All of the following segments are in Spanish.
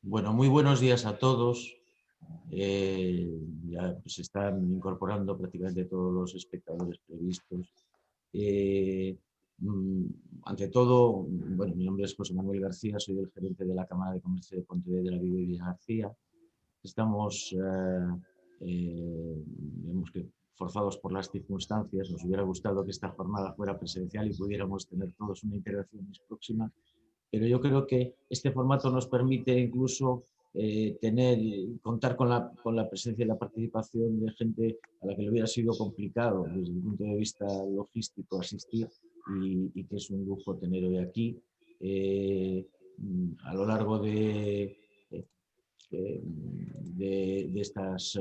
Bueno, muy buenos días a todos. Ya se están incorporando prácticamente todos los espectadores previstos. Eh, mm, Ante todo, bueno, mi nombre es José Manuel García, soy el gerente de la Cámara de Comercio de Pontevedra, Vigo y Villagarcía. Estamos, digamos que forzados por las circunstancias. Nos hubiera gustado que esta jornada fuera presencial y pudiéramos tener todos una interacción más próxima, pero yo creo que este formato nos permite incluso contar con la presencia y la participación de gente a la que le hubiera sido complicado desde el punto de vista logístico asistir y que es un lujo tener hoy aquí. A lo largo de estas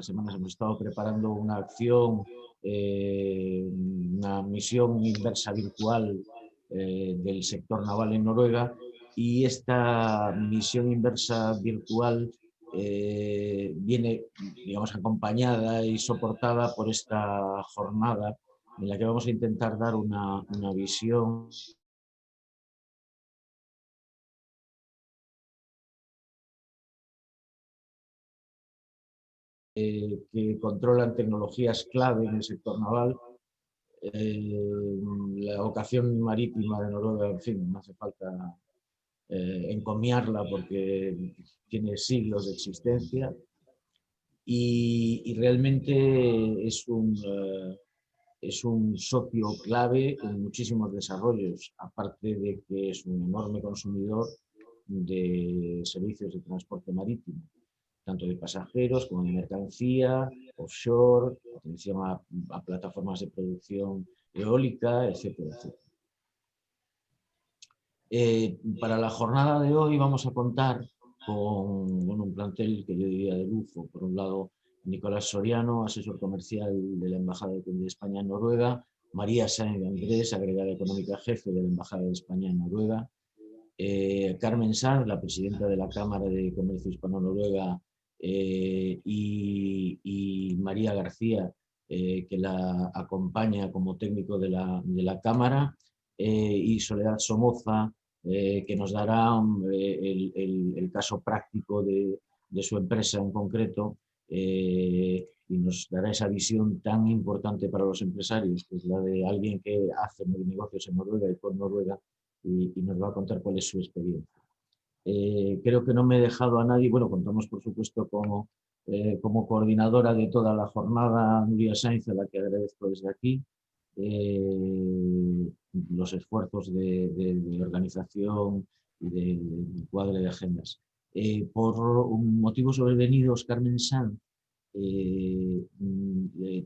semanas hemos estado preparando una acción, una misión inversa virtual del sector naval en Noruega, y esta misión inversa virtual viene, digamos, acompañada y soportada por esta jornada en la que vamos a intentar dar una visión que controlan tecnologías clave en el sector naval. La vocación marítima de Noruega, en fin, no hace falta encomiarla porque tiene siglos de existencia y realmente es un socio clave en muchísimos desarrollos, aparte de que es un enorme consumidor de servicios de transporte marítimo, tanto de pasajeros como de mercancía, offshore, atención a plataformas de producción eólica, etcétera, etcétera. Para la jornada de hoy vamos a contar con un plantel que yo diría de lujo. Por un lado, Nicolás Soriano, asesor comercial de la Embajada de España en Noruega; María Sáenz Andrés, agregada económica jefe de la Embajada de España en Noruega; Carmen Sanz, la presidenta de la Cámara de Comercio Hispano-Noruega, y María García, que la acompaña como técnico de la Cámara, y Soledad Somoza, que nos dará el caso práctico de su empresa en concreto, y nos dará esa visión tan importante para los empresarios, que es la de alguien que hace negocios en Noruega y con Noruega, y nos va a contar cuál es su experiencia. Creo que no me he dejado a nadie. Bueno, contamos por supuesto como coordinadora de toda la jornada Nuria Sainz, a la que agradezco desde aquí los esfuerzos de organización y de cuadre de agendas. Por motivos sobrevenidos, Carmen Sanz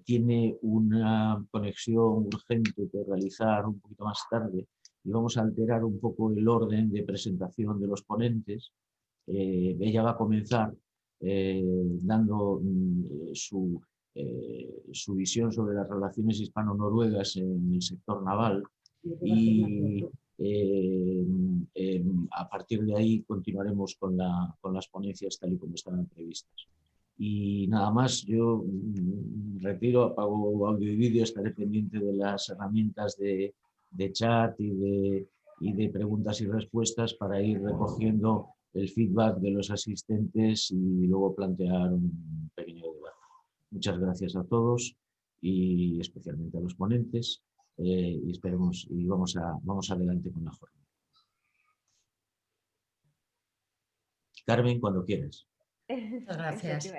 tiene una conexión urgente que realizar un poquito más tarde, y vamos a alterar un poco el orden de presentación de los ponentes. Ella va a comenzar dando su visión sobre las relaciones hispano-noruegas en el sector naval, y a partir de ahí continuaremos con las ponencias tal y como estaban previstas. Y nada más, yo retiro, apago audio y vídeo, estaré pendiente de las herramientas de chat y de preguntas y respuestas para ir recogiendo el feedback de los asistentes y luego plantear un pequeño debate. Muchas gracias a todos y especialmente a los ponentes, y esperemos y vamos adelante con la jornada. Carmen, cuando quieras. Muchas gracias.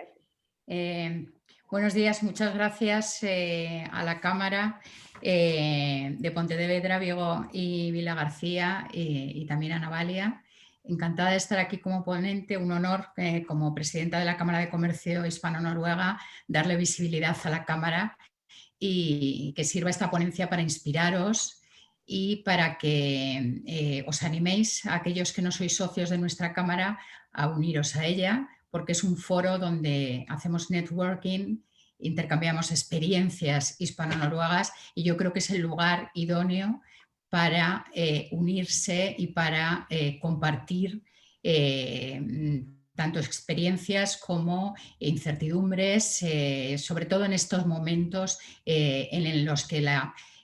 Buenos días, muchas gracias a la Cámara de Pontevedra, Vigo y Villagarcía, y también a Navalia. Encantada de estar aquí como ponente, un honor como presidenta de la Cámara de Comercio Hispano-Noruega darle visibilidad a la Cámara y que sirva esta ponencia para inspiraros y para que os animéis a aquellos que no sois socios de nuestra Cámara a uniros a ella, porque es un foro donde hacemos networking, intercambiamos experiencias hispano-noruegas y yo creo que es el lugar idóneo para unirse y para compartir tanto experiencias como incertidumbres, sobre todo en estos momentos en los que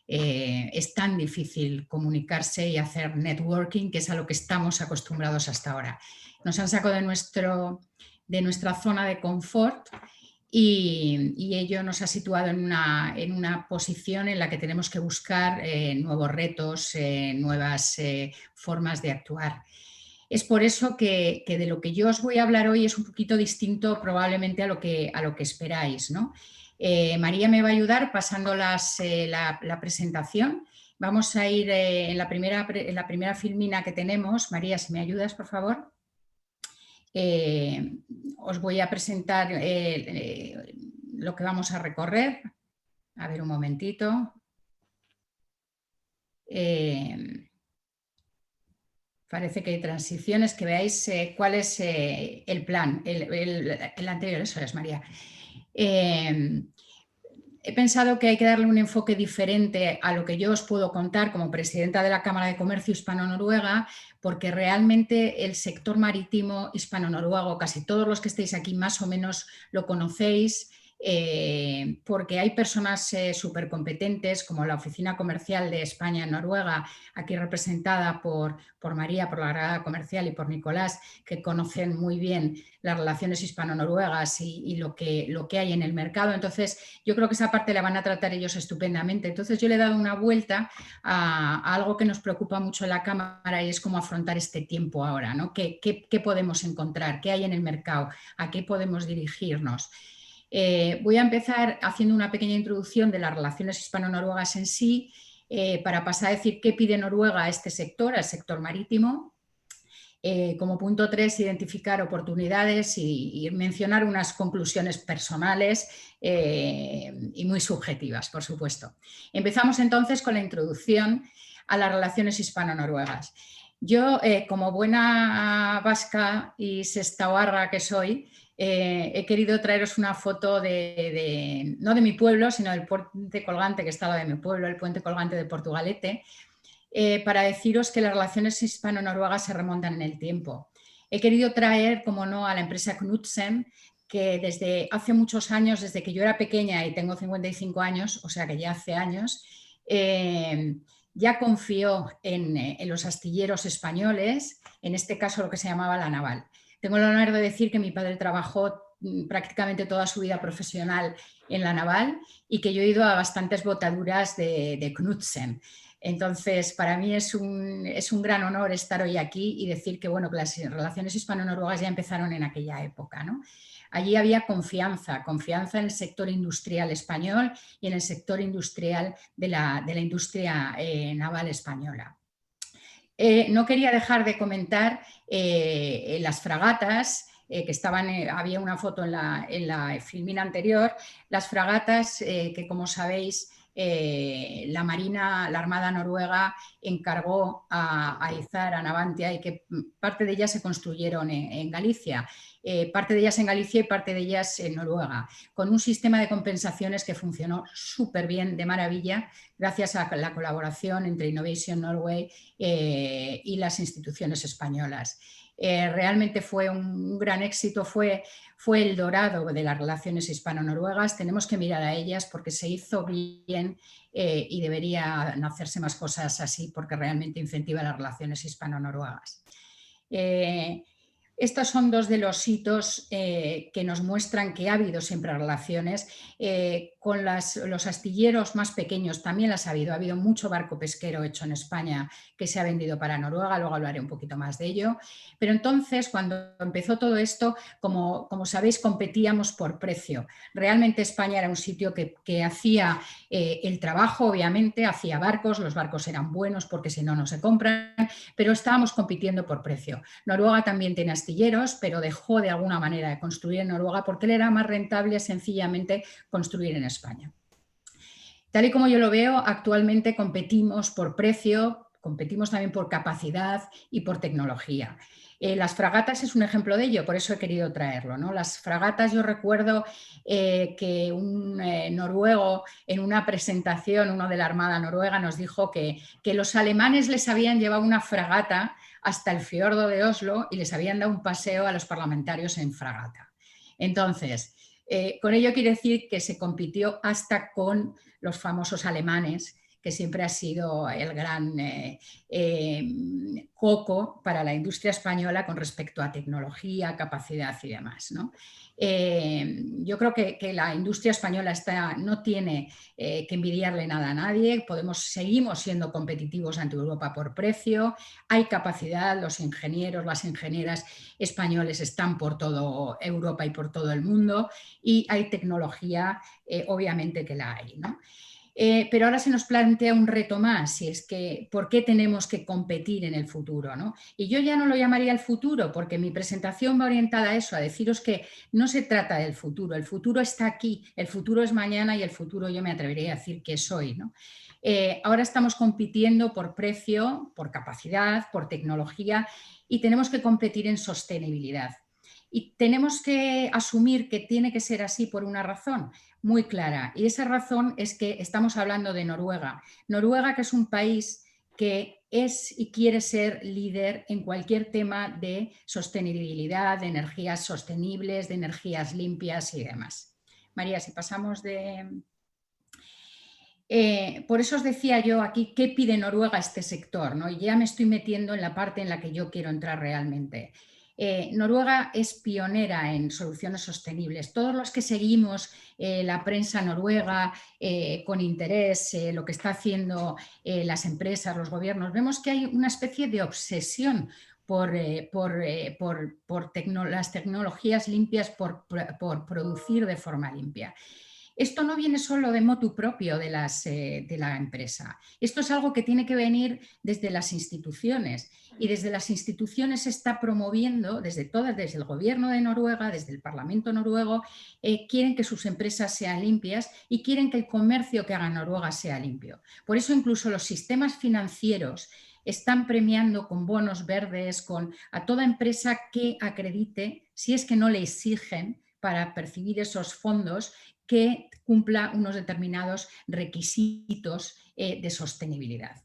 es tan difícil comunicarse y hacer networking, que es a lo que estamos acostumbrados hasta ahora. Nos han sacado de nuestra zona de confort y ello nos ha situado en una posición en la que tenemos que buscar nuevos retos, nuevas formas de actuar. Es por eso que de lo que yo os voy a hablar hoy es un poquito distinto probablemente a lo que esperáis, ¿no? María me va a ayudar pasando la presentación. Vamos a ir en la primera filmina que tenemos. María, si me ayudas, por favor. Os voy a presentar lo que vamos a recorrer. A ver, un momentito. Parece que hay transiciones, que veáis cuál es el plan, el anterior, eso es, María. He pensado que hay que darle un enfoque diferente a lo que yo os puedo contar como presidenta de la Cámara de Comercio Hispano-Noruega, porque realmente el sector marítimo hispano-noruego, casi todos los que estéis aquí más o menos lo conocéis, porque hay personas súper competentes como la Oficina Comercial de España en Noruega, aquí representada por María, por la Grada Comercial, y por Nicolás, que conocen muy bien las relaciones hispano-noruegas y lo que hay en el mercado. Entonces, yo creo que esa parte la van a tratar ellos estupendamente. Entonces, yo le he dado una vuelta a algo que nos preocupa mucho en la Cámara y es cómo afrontar este tiempo ahora, ¿no? ¿Qué podemos encontrar? ¿Qué hay en el mercado? ¿A qué podemos dirigirnos? Voy a empezar haciendo una pequeña introducción de las relaciones hispano-noruegas en sí, para pasar a decir qué pide Noruega a este sector, al sector marítimo. Como punto 3, identificar oportunidades y mencionar unas conclusiones personales y muy subjetivas, por supuesto. Empezamos entonces con la introducción a las relaciones hispano-noruegas. Yo, como buena vasca y sestaoarra que soy, he querido traeros una foto no de mi pueblo, sino del puente colgante que está al lado de mi pueblo, el puente colgante de Portugalete, para deciros que las relaciones hispano-noruegas se remontan en el tiempo. He querido traer, como no, a la empresa Knutsen, que desde hace muchos años, desde que yo era pequeña y tengo 55 años, o sea que ya hace años, ya confió en los astilleros españoles, en este caso lo que se llamaba la naval. Tengo el honor de decir que mi padre trabajó prácticamente toda su vida profesional en la naval y que yo he ido a bastantes botaduras de Knutsen. Entonces, para mí es un gran honor estar hoy aquí y decir que, bueno, que las relaciones hispano-noruegas ya empezaron en aquella época, ¿no? Allí había confianza en el sector industrial español y en el sector industrial de la industria naval española. No quería dejar de comentar las fragatas, que estaban, había una foto en la filmina anterior, las fragatas que, como sabéis, la Armada Noruega encargó a Izar, a Navantia, y que parte de ellas se construyeron en Galicia. Parte de ellas en Galicia y parte de ellas en Noruega, con un sistema de compensaciones que funcionó súper bien, de maravilla, gracias a la colaboración entre Innovation Norway y las instituciones españolas. Realmente fue un gran éxito, fue el dorado de las relaciones hispano-noruegas. Tenemos que mirar a ellas porque se hizo bien y deberían hacerse más cosas así porque realmente incentiva las relaciones hispano-noruegas. Estos son dos de los hitos que nos muestran que ha habido siempre relaciones. Con los astilleros más pequeños también las ha habido mucho barco pesquero hecho en España que se ha vendido para Noruega, luego hablaré un poquito más de ello. Pero entonces, cuando empezó todo esto, como sabéis, competíamos por precio. Realmente España era un sitio que hacía el trabajo, obviamente, hacía barcos, los barcos eran buenos porque si no, no se compran, pero estábamos compitiendo por precio. Noruega también tiene astilleros, pero dejó de alguna manera de construir en Noruega porque le era más rentable sencillamente construir en España. Tal y como yo lo veo, actualmente competimos por precio, competimos también por capacidad y por tecnología. Las fragatas es un ejemplo de ello, por eso he querido traerlo, ¿no? Las fragatas, yo recuerdo que un noruego en una presentación, uno de la Armada Noruega, nos dijo que los alemanes les habían llevado una fragata hasta el fiordo de Oslo y les habían dado un paseo a los parlamentarios en fragata. Entonces, con ello quiere decir que se compitió hasta con los famosos alemanes que siempre ha sido el gran coco para la industria española con respecto a tecnología, capacidad y demás, ¿no? Yo creo que la industria española no tiene que envidiarle nada a nadie, seguimos siendo competitivos ante Europa por precio, hay capacidad, los ingenieros, las ingenieras españoles están por toda Europa y por todo el mundo y hay tecnología, obviamente que la hay, ¿no? Pero ahora se nos plantea un reto más, y es que ¿por qué tenemos que competir en el futuro, ¿no? Y yo ya no lo llamaría el futuro, porque mi presentación va orientada a eso, a deciros que no se trata del futuro, el futuro está aquí, el futuro es mañana y el futuro yo me atrevería a decir que es hoy, ¿no? Ahora estamos compitiendo por precio, por capacidad, por tecnología y tenemos que competir en sostenibilidad. Y tenemos que asumir que tiene que ser así por una razón muy clara. Y esa razón es que estamos hablando de Noruega. Noruega, que es un país que es y quiere ser líder en cualquier tema de sostenibilidad, de energías sostenibles, de energías limpias y demás. María, si pasamos de... por eso os decía yo aquí qué pide Noruega a este sector, ¿no? Y ya me estoy metiendo en la parte en la que yo quiero entrar realmente. Noruega es pionera en soluciones sostenibles. Todos los que seguimos la prensa noruega con interés, lo que está haciendo las empresas, los gobiernos, vemos que hay una especie de obsesión por las tecnologías limpias, por producir de forma limpia. Esto no viene solo de motu propio de la empresa. Esto es algo que tiene que venir desde las instituciones y desde las instituciones se está promoviendo, desde el gobierno de Noruega, desde el Parlamento noruego, quieren que sus empresas sean limpias y quieren que el comercio que haga Noruega sea limpio. Por eso incluso los sistemas financieros están premiando con bonos verdes a toda empresa que acredite, si es que no le exigen para percibir esos fondos, que cumpla unos determinados requisitos de sostenibilidad.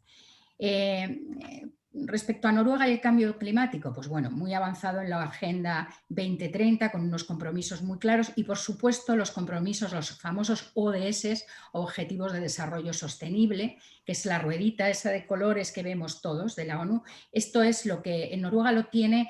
Respecto a Noruega y el cambio climático, pues bueno, muy avanzado en la Agenda 2030 con unos compromisos muy claros y por supuesto los compromisos, los famosos ODS, Objetivos de Desarrollo Sostenible, que es la ruedita esa de colores que vemos todos de la ONU. Esto es lo que en Noruega lo tiene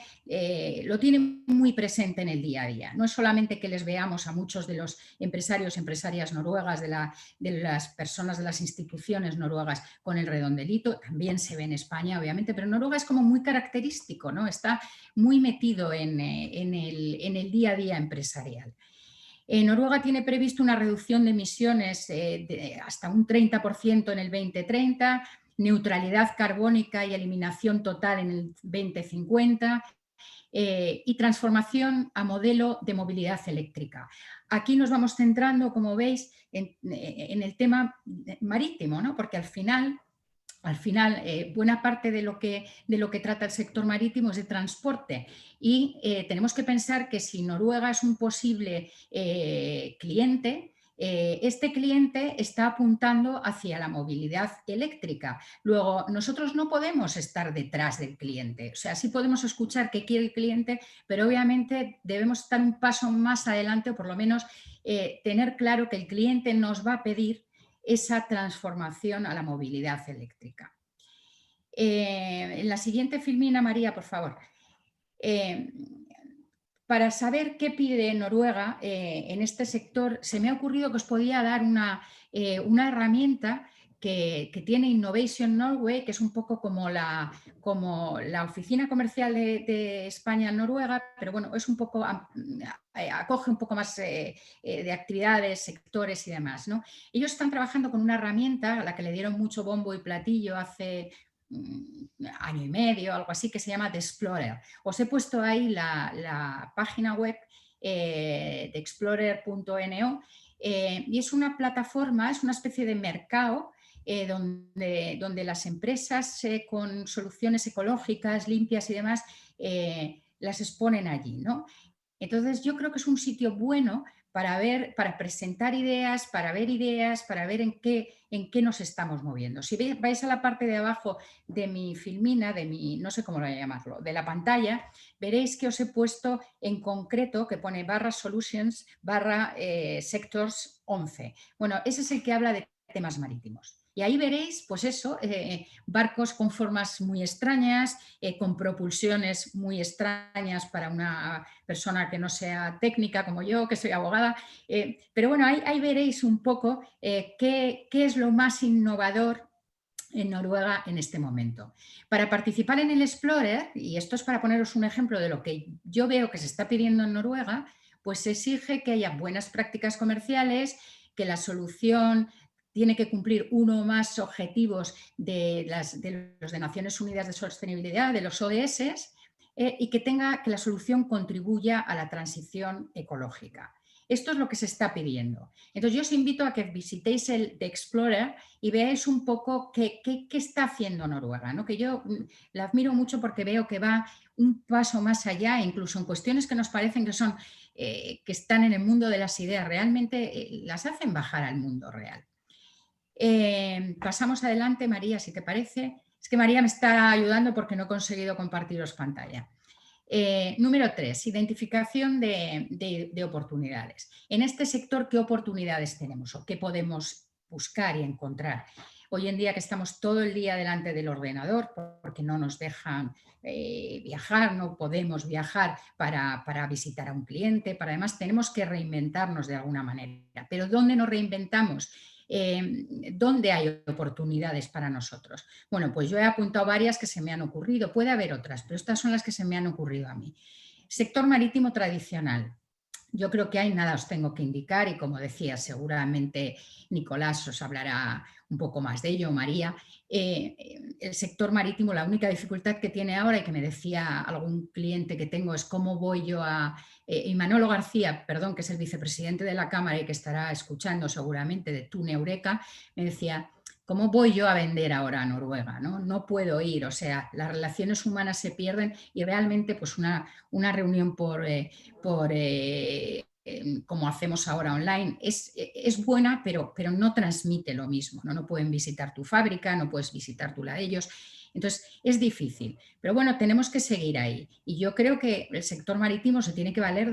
muy presente en el día a día. No es solamente que les veamos a muchos de los empresarios y empresarias noruegas, de las personas de las instituciones noruegas con el redondelito, también se ve en España, obviamente, pero Noruega es como muy característico, ¿no? Está muy metido en el día a día empresarial. Noruega tiene previsto una reducción de emisiones de hasta un 30% en el 2030, neutralidad carbónica y eliminación total en el 2050 y transformación a modelo de movilidad eléctrica. Aquí nos vamos centrando, como veis, en el tema marítimo, ¿no? Porque al final buena parte de lo que trata el sector marítimo es de transporte y tenemos que pensar que si Noruega es un posible cliente, este cliente está apuntando hacia la movilidad eléctrica. Luego, nosotros no podemos estar detrás del cliente, o sea, sí podemos escuchar qué quiere el cliente, pero obviamente debemos estar un paso más adelante o por lo menos tener claro que el cliente nos va a pedir esa transformación a la movilidad eléctrica. En la siguiente filmina, María, por favor. Para saber qué pide Noruega en este sector, se me ha ocurrido que os podía dar una herramienta que tiene Innovation Norway, que es un poco como la oficina comercial de España en Noruega, pero bueno, es un poco, acoge un poco más de actividades, sectores y demás, ¿no? Ellos están trabajando con una herramienta a la que le dieron mucho bombo y platillo hace año y medio, algo así, que se llama The Explorer. Os he puesto ahí la página web de explorer.no y es una plataforma, es una especie de mercado donde las empresas con soluciones ecológicas, limpias y demás, las exponen allí, ¿no? Entonces yo creo que es un sitio bueno para presentar ideas, para ver en qué nos estamos moviendo. Si vais a la parte de abajo de mi filmina, no sé cómo lo voy a llamarlo, de la pantalla, veréis que os he puesto en concreto, que pone /solutions/sectors 11. Bueno, ese es el que habla de temas marítimos. Y ahí veréis, pues eso, barcos con formas muy extrañas, con propulsiones muy extrañas para una persona que no sea técnica como yo, que soy abogada. Pero bueno, ahí veréis un poco qué es lo más innovador en Noruega en este momento. Para participar en el Explorer, y esto es para poneros un ejemplo de lo que yo veo que se está pidiendo en Noruega, pues se exige que haya buenas prácticas comerciales, que la solución tiene que cumplir uno o más objetivos de los de Naciones Unidas de Sostenibilidad, de los ODS, y que la solución contribuya a la transición ecológica. Esto es lo que se está pidiendo. Entonces yo os invito a que visitéis el The Explorer y veáis un poco qué está haciendo Noruega, ¿no? Que yo la admiro mucho porque veo que va un paso más allá, incluso en cuestiones que nos parecen que son que están en el mundo de las ideas, realmente las hacen bajar al mundo real. Pasamos adelante, María, si te parece. Es que María me está ayudando porque no he conseguido compartiros pantalla. Número 3, identificación de oportunidades. En este sector, ¿qué oportunidades tenemos o qué podemos buscar y encontrar? Hoy en día que estamos todo el día delante del ordenador porque no nos dejan viajar, no podemos viajar para visitar a un cliente, además tenemos que reinventarnos de alguna manera. Pero ¿dónde nos reinventamos? ¿Dónde hay oportunidades para nosotros? Bueno, pues yo he apuntado varias que se me han ocurrido, puede haber otras, pero estas son las que se me han ocurrido a mí. Sector marítimo tradicional. Yo creo que ahí nada os tengo que indicar y como decía, seguramente Nicolás os hablará un poco más de ello, María. El sector marítimo, la única dificultad que tiene ahora y que me decía algún cliente que tengo es cómo voy yo a... y Manolo García, perdón, que es el vicepresidente de la Cámara y que estará escuchando seguramente de TUN Eureka, me decía... ¿Cómo voy yo a vender ahora a Noruega? No puedo ir, o sea, las relaciones humanas se pierden y realmente pues una reunión como hacemos ahora online, es buena, pero no transmite lo mismo. No pueden visitar tu fábrica, no puedes visitar tú la de ellos. Entonces, es difícil. Pero bueno, tenemos que seguir ahí. Y yo creo que el sector marítimo se tiene que valer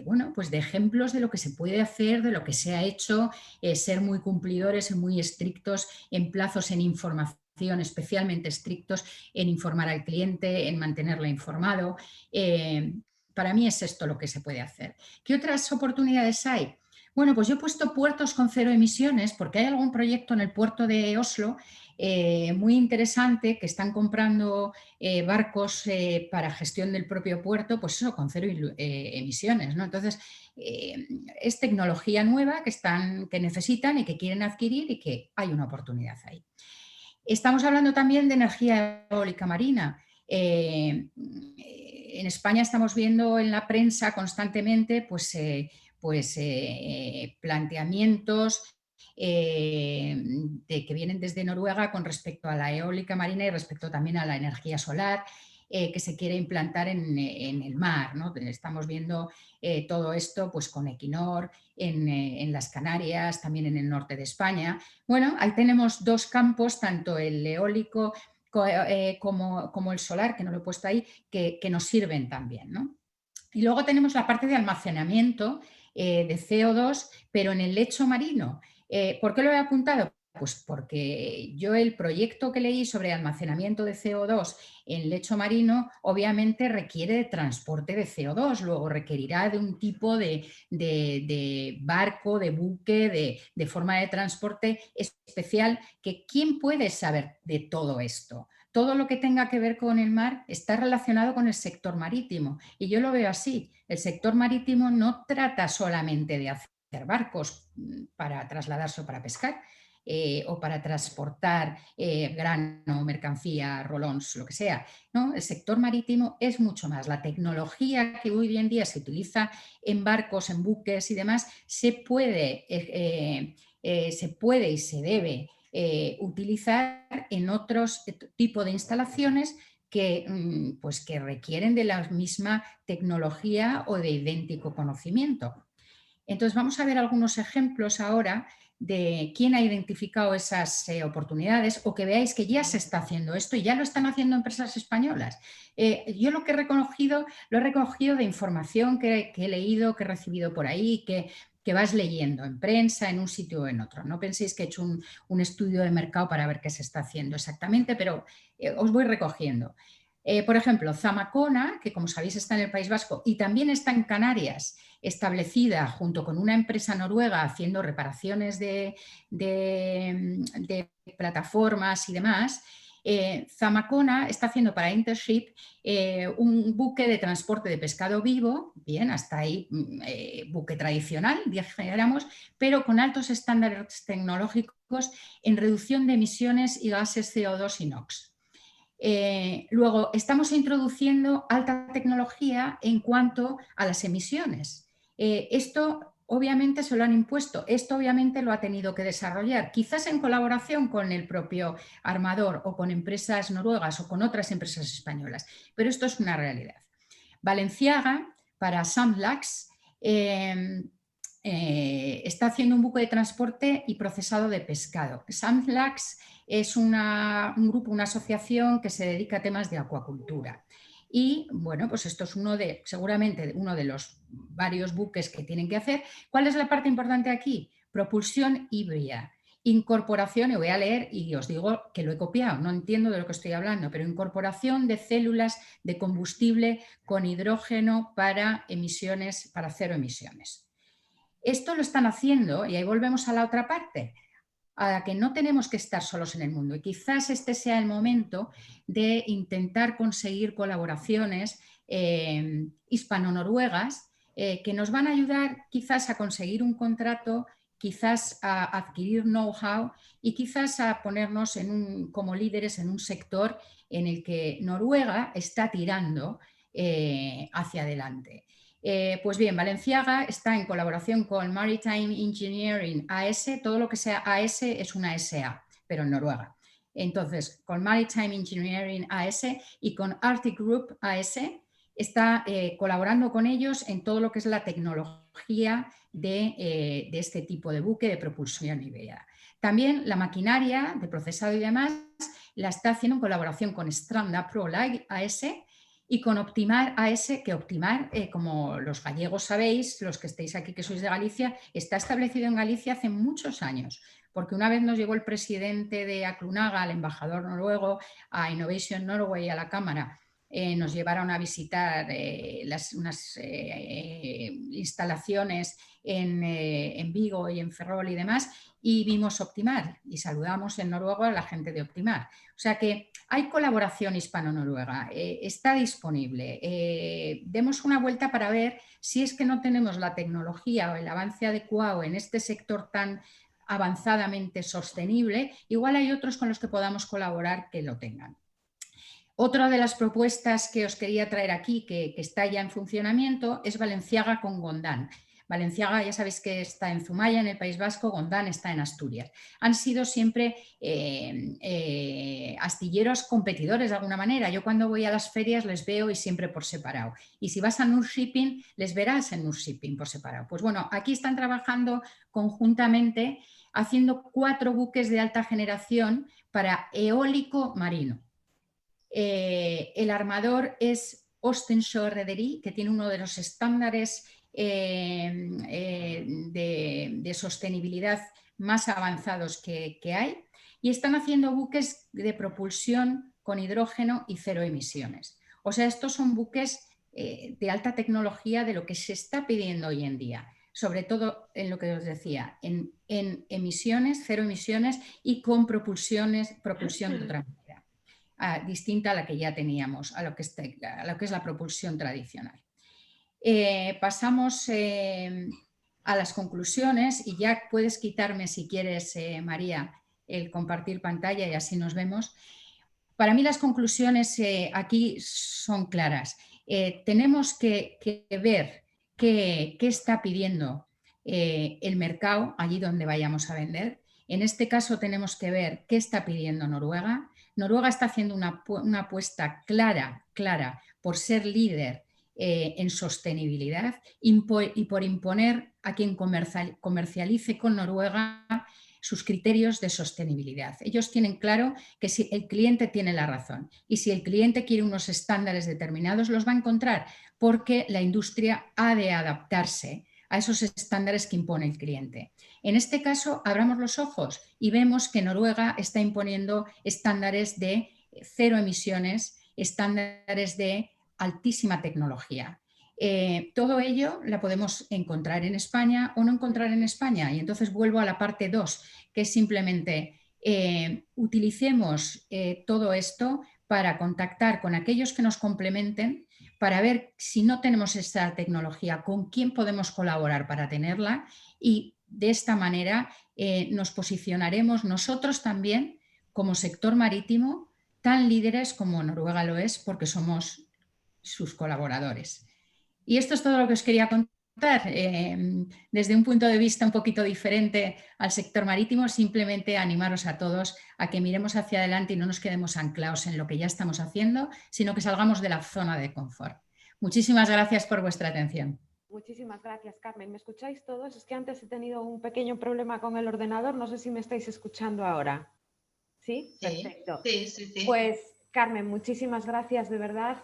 bueno, pues de ejemplos de lo que se puede hacer, de lo que se ha hecho, ser muy cumplidores y muy estrictos en plazos, en información, especialmente estrictos en informar al cliente, en mantenerlo informado. Para mí es esto lo que se puede hacer. ¿Qué otras oportunidades hay? Bueno, pues yo he puesto puertos con cero emisiones porque hay algún proyecto en el puerto de Oslo muy interesante que están comprando barcos para gestión del propio puerto, pues eso, con cero emisiones, ¿no? Entonces, es tecnología nueva que necesitan y que quieren adquirir y que hay una oportunidad ahí. Estamos hablando también de energía eólica marina. En España estamos viendo en la prensa constantemente planteamientos que vienen desde Noruega con respecto a la eólica marina y respecto también a la energía solar que se quiere implantar en el mar, ¿no? Estamos viendo todo esto pues, con Equinor en las Canarias, también en el norte de España. Bueno, ahí tenemos dos campos, tanto el eólico como el solar, que no lo he puesto ahí, que nos sirven también, ¿no? Y luego tenemos la parte de almacenamiento de CO2, pero en el lecho marino. ¿Por qué lo he apuntado? Pues porque yo el proyecto que leí sobre almacenamiento de CO2 en lecho marino obviamente requiere de transporte de CO2, luego requerirá de un tipo de barco, de buque, de forma de transporte especial que ¿quién puede saber de todo esto? Todo lo que tenga que ver con el mar está relacionado con el sector marítimo y yo lo veo así. El sector marítimo no trata solamente de hacer barcos para trasladarse o para pescar o para transportar grano, mercancía, rolons, lo que sea. ¿No? El sector marítimo es mucho más. La tecnología que hoy en día se utiliza en barcos, en buques y demás, se puede y se debe utilizar en otros tipos de instalaciones que requieren de la misma tecnología o de idéntico conocimiento. Entonces vamos a ver algunos ejemplos ahora de quién ha identificado esas oportunidades o que veáis que ya se está haciendo esto y ya lo están haciendo empresas españolas. Yo lo he recogido de información que he leído, que he recibido por ahí, que vas leyendo en prensa, en un sitio o en otro. No penséis que he hecho un estudio de mercado para ver qué se está haciendo exactamente, pero os voy recogiendo. Por ejemplo, Zamacona, que como sabéis está en el País Vasco y también está en Canarias, establecida junto con una empresa noruega haciendo reparaciones de plataformas y demás. Zamacona está haciendo para Intership un buque de transporte de pescado vivo, bien, hasta ahí buque tradicional, dijéramos, pero con altos estándares tecnológicos en reducción de emisiones y gases CO2 y NOx. Luego, estamos introduciendo alta tecnología en cuanto a las emisiones. Esto obviamente se lo han impuesto, esto obviamente lo ha tenido que desarrollar, quizás en colaboración con el propio armador o con empresas noruegas o con otras empresas españolas, pero esto es una realidad. Balenciaga, para Sandlax, está haciendo un buque de transporte y procesado de pescado. Sandlax es un grupo, una asociación que se dedica a temas de acuacultura. Y bueno, pues esto es seguramente uno de los varios buques que tienen que hacer. ¿Cuál es la parte importante aquí? Propulsión híbrida. Incorporación, y voy a leer y os digo que lo he copiado, no entiendo de lo que estoy hablando, pero incorporación de células de combustible con hidrógeno para emisiones, para cero emisiones. Esto lo están haciendo, y ahí volvemos a la otra parte, a que no tenemos que estar solos en el mundo. Y quizás este sea el momento de intentar conseguir colaboraciones hispano-noruegas que nos van a ayudar quizás a conseguir un contrato, quizás a adquirir know-how y quizás a ponernos como líderes en un sector en el que Noruega está tirando hacia adelante. Pues bien, Balenciaga está en colaboración con Maritime Engineering AS, todo lo que sea AS es una SA, pero en Noruega. Entonces, con Maritime Engineering AS y con Arctic Group AS, está colaborando con ellos en todo lo que es la tecnología de este tipo de buque de propulsión híbrida. También la maquinaria de procesado y demás la está haciendo en colaboración con Stranda ProLag AS y con Optimar AS, que Optimar, como los gallegos sabéis, los que estéis aquí que sois de Galicia, está establecido en Galicia hace muchos años, porque una vez nos llegó el presidente de Aclunaga, el embajador noruego, a Innovation Norway, a la Cámara, nos llevaron a visitar unas instalaciones en Vigo y en Ferrol y demás, y vimos Optimar y saludamos en noruego a la gente de Optimar. O sea que hay colaboración hispano-noruega, está disponible. Demos una vuelta para ver si es que no tenemos la tecnología o el avance adecuado en este sector tan avanzadamente sostenible, igual hay otros con los que podamos colaborar que lo tengan. Otra de las propuestas que os quería traer aquí, que está ya en funcionamiento, es Balenciaga con Gondán. Balenciaga ya sabéis que está en Zumaya, en el País Vasco, Gondán está en Asturias. Han sido siempre astilleros competidores de alguna manera. Yo cuando voy a las ferias les veo y siempre por separado. Y si vas a Nurshipping, les verás en Nurshipping por separado. Pues bueno, aquí están trabajando conjuntamente haciendo 4 buques de alta generación para eólico marino. El armador es Østensjø Rederi, que tiene uno de los estándares de sostenibilidad más avanzados que hay, y están haciendo buques de propulsión con hidrógeno y cero emisiones. O sea, estos son buques de alta tecnología de lo que se está pidiendo hoy en día, sobre todo en lo que os decía, en emisiones, cero emisiones y con propulsión de otra manera, distinta a la que ya teníamos, a lo que es la propulsión tradicional. Pasamos a las conclusiones y ya puedes quitarme si quieres, María, el compartir pantalla y así nos vemos. Para mí las conclusiones aquí son claras. Tenemos que ver qué está pidiendo el mercado allí donde vayamos a vender. En este caso tenemos que ver qué está pidiendo Noruega. Noruega está haciendo una apuesta clara por ser líder en sostenibilidad y por imponer a quien comercialice con Noruega sus criterios de sostenibilidad. Ellos tienen claro que si el cliente tiene la razón y si el cliente quiere unos estándares determinados los va a encontrar, porque la industria ha de adaptarse a esos estándares que impone el cliente. En este caso, abramos los ojos y vemos que Noruega está imponiendo estándares de 0 emisiones, estándares de altísima tecnología. Todo ello la podemos encontrar en España o no encontrar en España. Y entonces vuelvo a la parte 2, que es simplemente utilicemos todo esto para contactar con aquellos que nos complementen, para ver si no tenemos esta tecnología, con quién podemos colaborar para tenerla, y de esta manera nos posicionaremos nosotros también como sector marítimo tan líderes como Noruega lo es, porque somos sus colaboradores. Y esto es todo lo que os quería contar. Desde un punto de vista un poquito diferente al sector marítimo, simplemente animaros a todos a que miremos hacia adelante y no nos quedemos anclados en lo que ya estamos haciendo, sino que salgamos de la zona de confort. Muchísimas gracias por vuestra atención. Muchísimas gracias, Carmen. ¿Me escucháis todos? Es que antes he tenido un pequeño problema con el ordenador. No sé si me estáis escuchando ahora. ¿Sí? Perfecto. Sí. Pues, Carmen, muchísimas gracias, de verdad.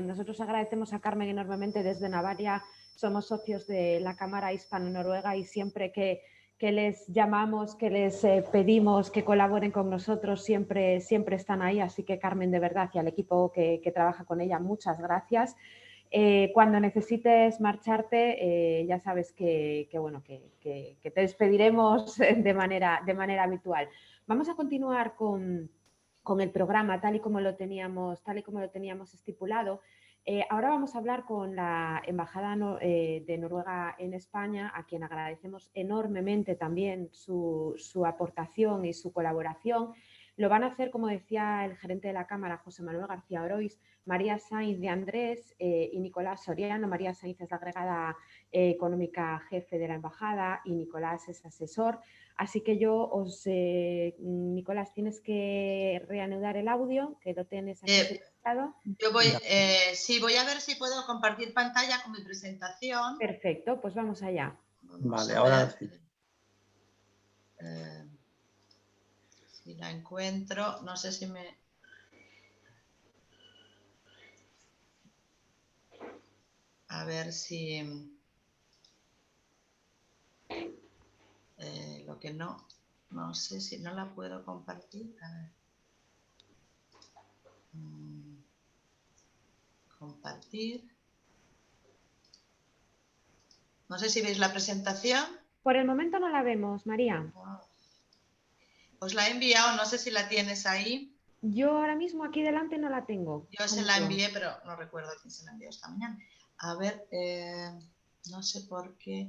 Nosotros agradecemos a Carmen enormemente desde Navaria. Somos socios de la Cámara Hispano-Noruega y siempre que les llamamos, que les pedimos que colaboren con nosotros, siempre están ahí. Así que, Carmen, de verdad, y al equipo que trabaja con ella, muchas gracias. Cuando necesites marcharte, ya sabes que te despediremos de manera habitual. Vamos a continuar con el programa tal y como lo teníamos estipulado. Ahora vamos a hablar con la Embajada de Noruega en España, a quien agradecemos enormemente también su aportación y su colaboración. Lo van a hacer, como decía el gerente de la Cámara, José Manuel García Oroiz, María Sainz de Andrés y Nicolás Soriano. María Sainz es la agregada económica jefe de la Embajada y Nicolás es asesor. Así que Nicolás, tienes que reanudar el audio, que lo tienes aquí seleccionado. Yo voy a ver si puedo compartir pantalla con mi presentación. Perfecto, pues vamos allá. Vale, ahora sí. Si la encuentro, no sé si me... A ver si... lo que no sé si no la puedo compartir. A ver. Compartir. No sé si veis la presentación. Por el momento no la vemos, María. Os la he enviado, no sé si la tienes ahí. Yo ahora mismo aquí delante no la tengo. Yo se la envié, pero no recuerdo quién se la envió esta mañana. A ver, no sé por qué.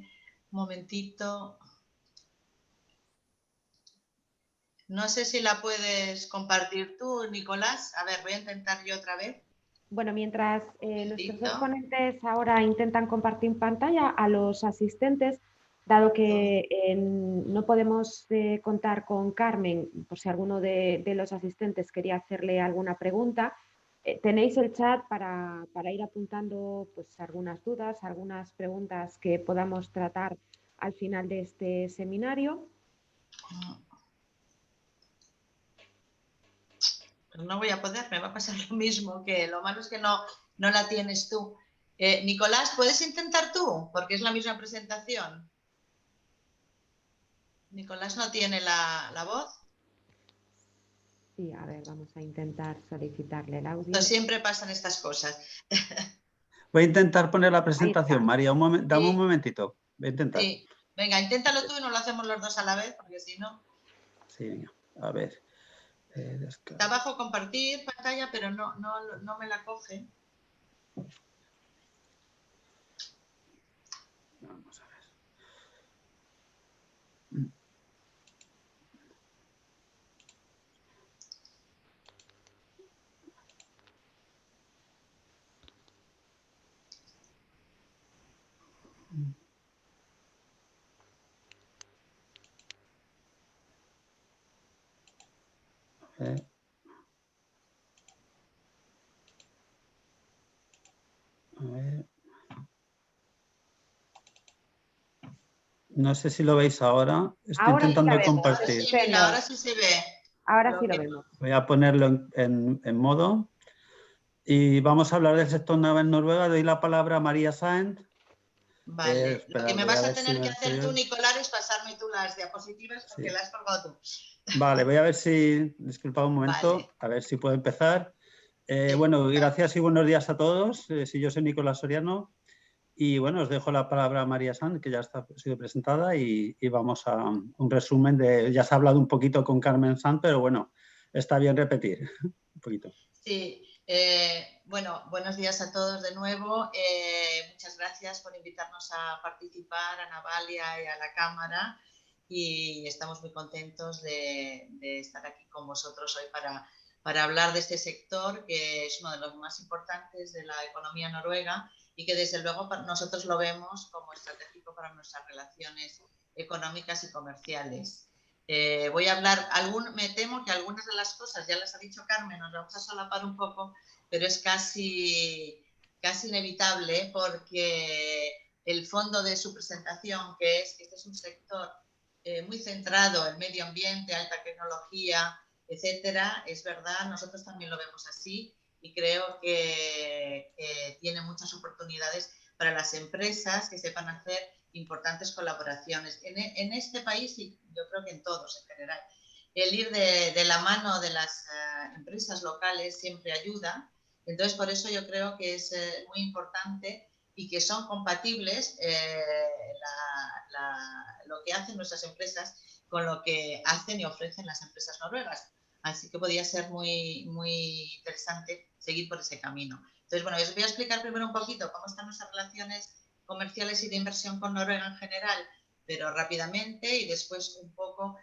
Un momentito. No sé si la puedes compartir tú, Nicolás. A ver, voy a intentar yo otra vez. Bueno, mientras nuestros dos ponentes ahora intentan compartir pantalla, a los asistentes, dado que no podemos contar con Carmen, por si alguno de los asistentes quería hacerle alguna pregunta, tenéis el chat para ir apuntando pues, algunas dudas, algunas preguntas que podamos tratar al final de este seminario. No voy a poder, me va a pasar lo mismo, que lo malo es que no la tienes tú. Nicolás, ¿puedes intentar tú? Porque es la misma presentación. Nicolás no tiene la voz. Sí, a ver, vamos a intentar solicitarle el audio. Pero siempre pasan estas cosas. Voy a intentar poner la presentación, María. Dame un momentito. Voy a intentar. Sí. Venga, inténtalo tú y no lo hacemos los dos a la vez, porque si no... Sí, venga. A ver. Está abajo compartir pantalla, pero no me la coge. Vamos a ver. A ver. No sé si lo veis ahora. Estoy intentando compartir. Sí, mira, ahora sí se ve. Ahora sí lo vemos. Voy a ponerlo en modo. Y vamos a hablar del sector naval en Noruega. Doy la palabra a María Sainz. Vale, lo que me vas a tener que hacer tú, bien. Nicolás, es pasarme tú las diapositivas porque las has colgado tú. Vale, voy a ver si, disculpa un momento, Vale. a ver si puedo empezar. Bueno, gracias y buenos días a todos. Sí, yo soy Nicolás Soriano y bueno, os dejo la palabra a María Sanz, que ya ha sido presentada y vamos a un resumen de, ya se ha hablado un poquito con Carmen Sanz, pero bueno, está bien repetir un poquito. Sí, bueno, buenos días a todos de nuevo. Muchas gracias por invitarnos a participar, a Navalia y a la Cámara. Y estamos muy contentos de estar aquí con vosotros hoy para hablar de este sector, que es uno de los más importantes de la economía noruega y que desde luego nosotros lo vemos como estratégico para nuestras relaciones económicas y comerciales. Voy a hablar, me temo que algunas de las cosas ya las ha dicho Carmen, nos vamos a solapar un poco, pero es casi inevitable porque el fondo de su presentación, que es que este es un sector muy centrado en medio ambiente, alta tecnología, etcétera, es verdad, nosotros también lo vemos así y creo que tiene muchas oportunidades para las empresas que sepan hacer importantes colaboraciones. En este país y yo creo que en todos en general, el ir de la mano de las empresas locales siempre ayuda. Entonces, por eso yo creo que es muy importante y que son compatibles lo que hacen nuestras empresas con lo que hacen y ofrecen las empresas noruegas. Así que podría ser muy, muy interesante seguir por ese camino. Entonces, bueno, os voy a explicar primero un poquito cómo están nuestras relaciones comerciales y de inversión con Noruega en general, pero rápidamente, y después un poco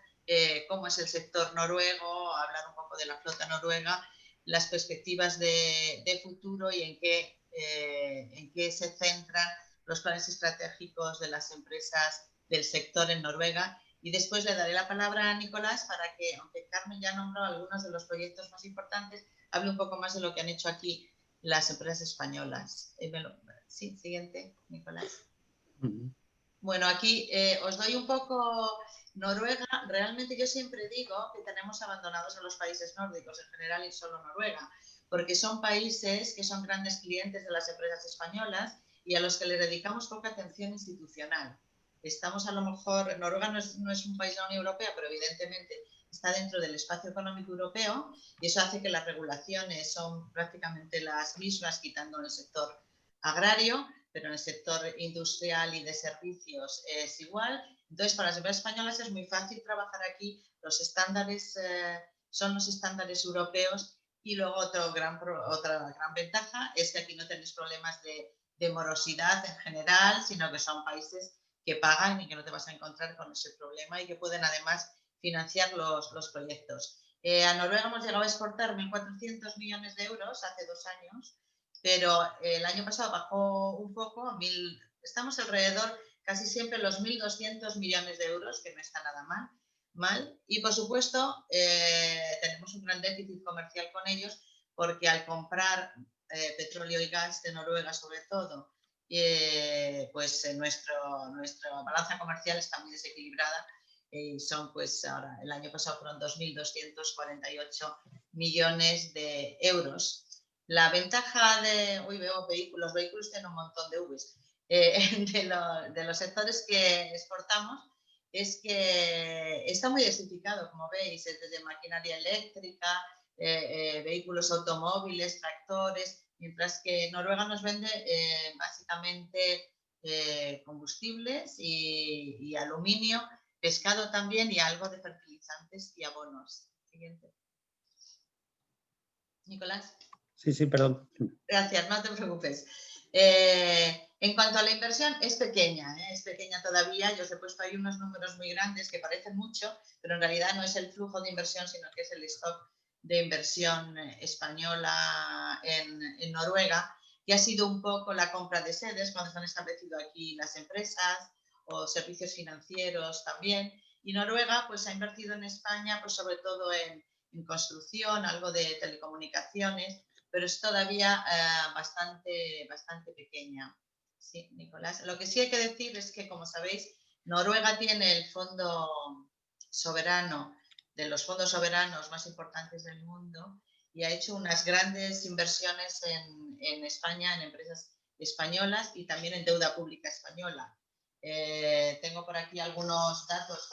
cómo es el sector noruego, hablar un poco de la flota noruega, las perspectivas de futuro y en qué se centran los planes estratégicos de las empresas del sector en Noruega. Y después le daré la palabra a Nicolás para que, aunque Carmen ya nombró algunos de los proyectos más importantes, hable un poco más de lo que han hecho aquí las empresas españolas. Sí, siguiente, Nicolás. Bueno, aquí os doy un poco Noruega. Realmente yo siempre digo que tenemos abandonados a los países nórdicos en general y solo Noruega, porque son países que son grandes clientes de las empresas españolas y a los que le dedicamos poca atención institucional. Estamos a lo mejor, Noruega no es un país de la Unión Europea, pero evidentemente está dentro del espacio económico europeo y eso hace que las regulaciones son prácticamente las mismas, quitando en el sector agrario, pero en el sector industrial y de servicios es igual. Entonces, para las empresas españolas es muy fácil trabajar aquí. Los estándares son los estándares europeos y luego otra gran ventaja es que aquí no tenéis problemas de morosidad en general, sino que son países que pagan y que no te vas a encontrar con ese problema y que pueden además financiar los proyectos. A Noruega hemos llegado a exportar 1.400 millones de euros hace 2 años, pero el año pasado bajó un poco, estamos alrededor casi siempre los 1.200 millones de euros, que no está nada mal. Y por supuesto tenemos un gran déficit comercial con ellos porque al comprar petróleo y gas de Noruega sobre todo, pues nuestra balanza comercial está muy desequilibrada y son pues ahora, el año pasado fueron 2.248 millones de euros. La ventaja de, veo vehículos, los vehículos tienen un montón de Vs, de los sectores que exportamos es que está muy diversificado, como veis, desde maquinaria eléctrica, vehículos automóviles, tractores, mientras que Noruega nos vende básicamente combustibles y aluminio, pescado también y algo de fertilizantes y abonos. Siguiente. Nicolás. Sí, perdón. Gracias, no te preocupes. En cuanto a la inversión, es pequeña todavía. Yo os he puesto ahí unos números muy grandes que parecen mucho, pero en realidad no es el flujo de inversión, sino que es el stock de inversión española en Noruega, que ha sido un poco la compra de sedes cuando se han establecido aquí las empresas o servicios financieros también. Y Noruega pues ha invertido en España pues sobre todo en construcción, algo de telecomunicaciones, pero es todavía bastante pequeña. Sí, Nicolás. Lo que sí hay que decir es que, como sabéis, Noruega tiene el fondo soberano, de los fondos soberanos más importantes del mundo, y ha hecho unas grandes inversiones en España, en empresas españolas y también en deuda pública española. Tengo por aquí algunos datos,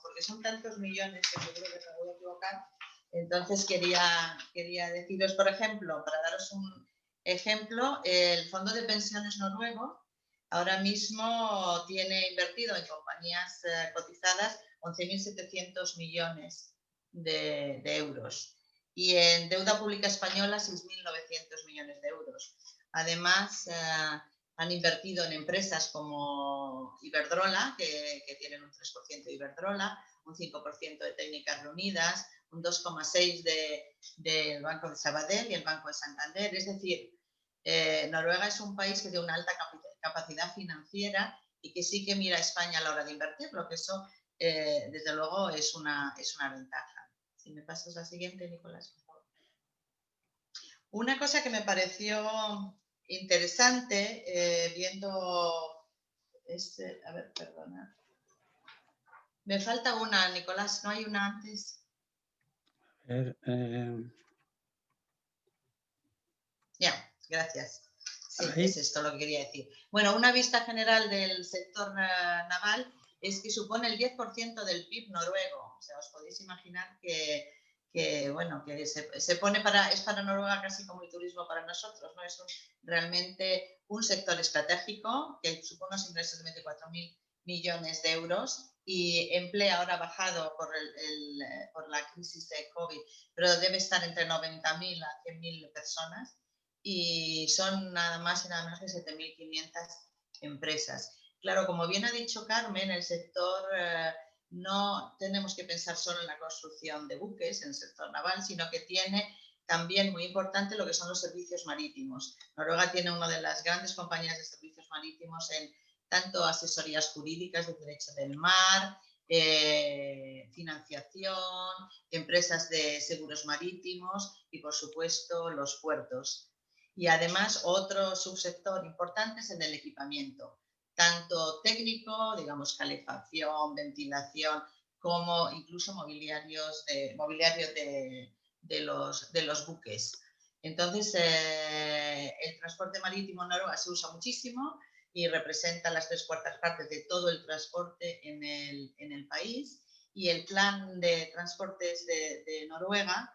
porque son tantos millones que seguro que me voy a equivocar. Entonces quería deciros, por ejemplo, para daros un ejemplo, el Fondo de Pensiones noruego ahora mismo tiene invertido en compañías cotizadas 11.700 millones de euros y en deuda pública española 6.900 millones de euros. Además, han invertido en empresas como Iberdrola, que tienen un 3% de Iberdrola, un 5% de Técnicas Reunidas, un 2,6% del Banco de Sabadell y el Banco de Santander. Es decir, Noruega es un país que tiene una alta capacidad financiera y que sí que mira a España a la hora de invertir, lo que eso, desde luego, es una ventaja. Si me pasas la siguiente, Nicolás, por favor. Una cosa que me pareció interesante, viendo a ver, perdona. Me falta una, Nicolás, ¿no hay una antes? Ya, gracias. Sí, es esto lo que quería decir. Bueno, una vista general del sector naval es que supone el 10% del PIB noruego. O sea, os podéis imaginar que se pone es para Noruega casi como el turismo para nosotros, ¿no? Es realmente un sector estratégico que supone unos ingresos de 24.000 millones de euros y emplea, ahora ha bajado por la crisis de COVID, pero debe estar entre 90.000 a 100.000 personas y son nada más y nada menos que 7.500 empresas. Claro, como bien ha dicho Carmen, el sector no tenemos que pensar solo en la construcción de buques en el sector naval, sino que tiene también muy importante lo que son los servicios marítimos. Noruega tiene una de las grandes compañías de servicios marítimos en tanto asesorías jurídicas de derecho del mar, financiación, empresas de seguros marítimos y, por supuesto, los puertos. Y además, otro subsector importante es el del equipamiento, tanto técnico, digamos, calefacción, ventilación, como incluso mobiliario de los buques. Entonces, el transporte marítimo en Noruega se usa muchísimo y representa las 3/4 partes de todo el transporte en el país. Y el plan de transportes de Noruega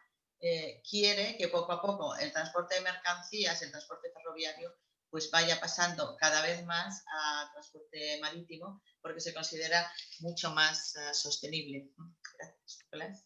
quiere que poco a poco el transporte de mercancías, el transporte ferroviario, pues vaya pasando cada vez más a transporte marítimo porque se considera mucho más sostenible. Gracias, Nicolás.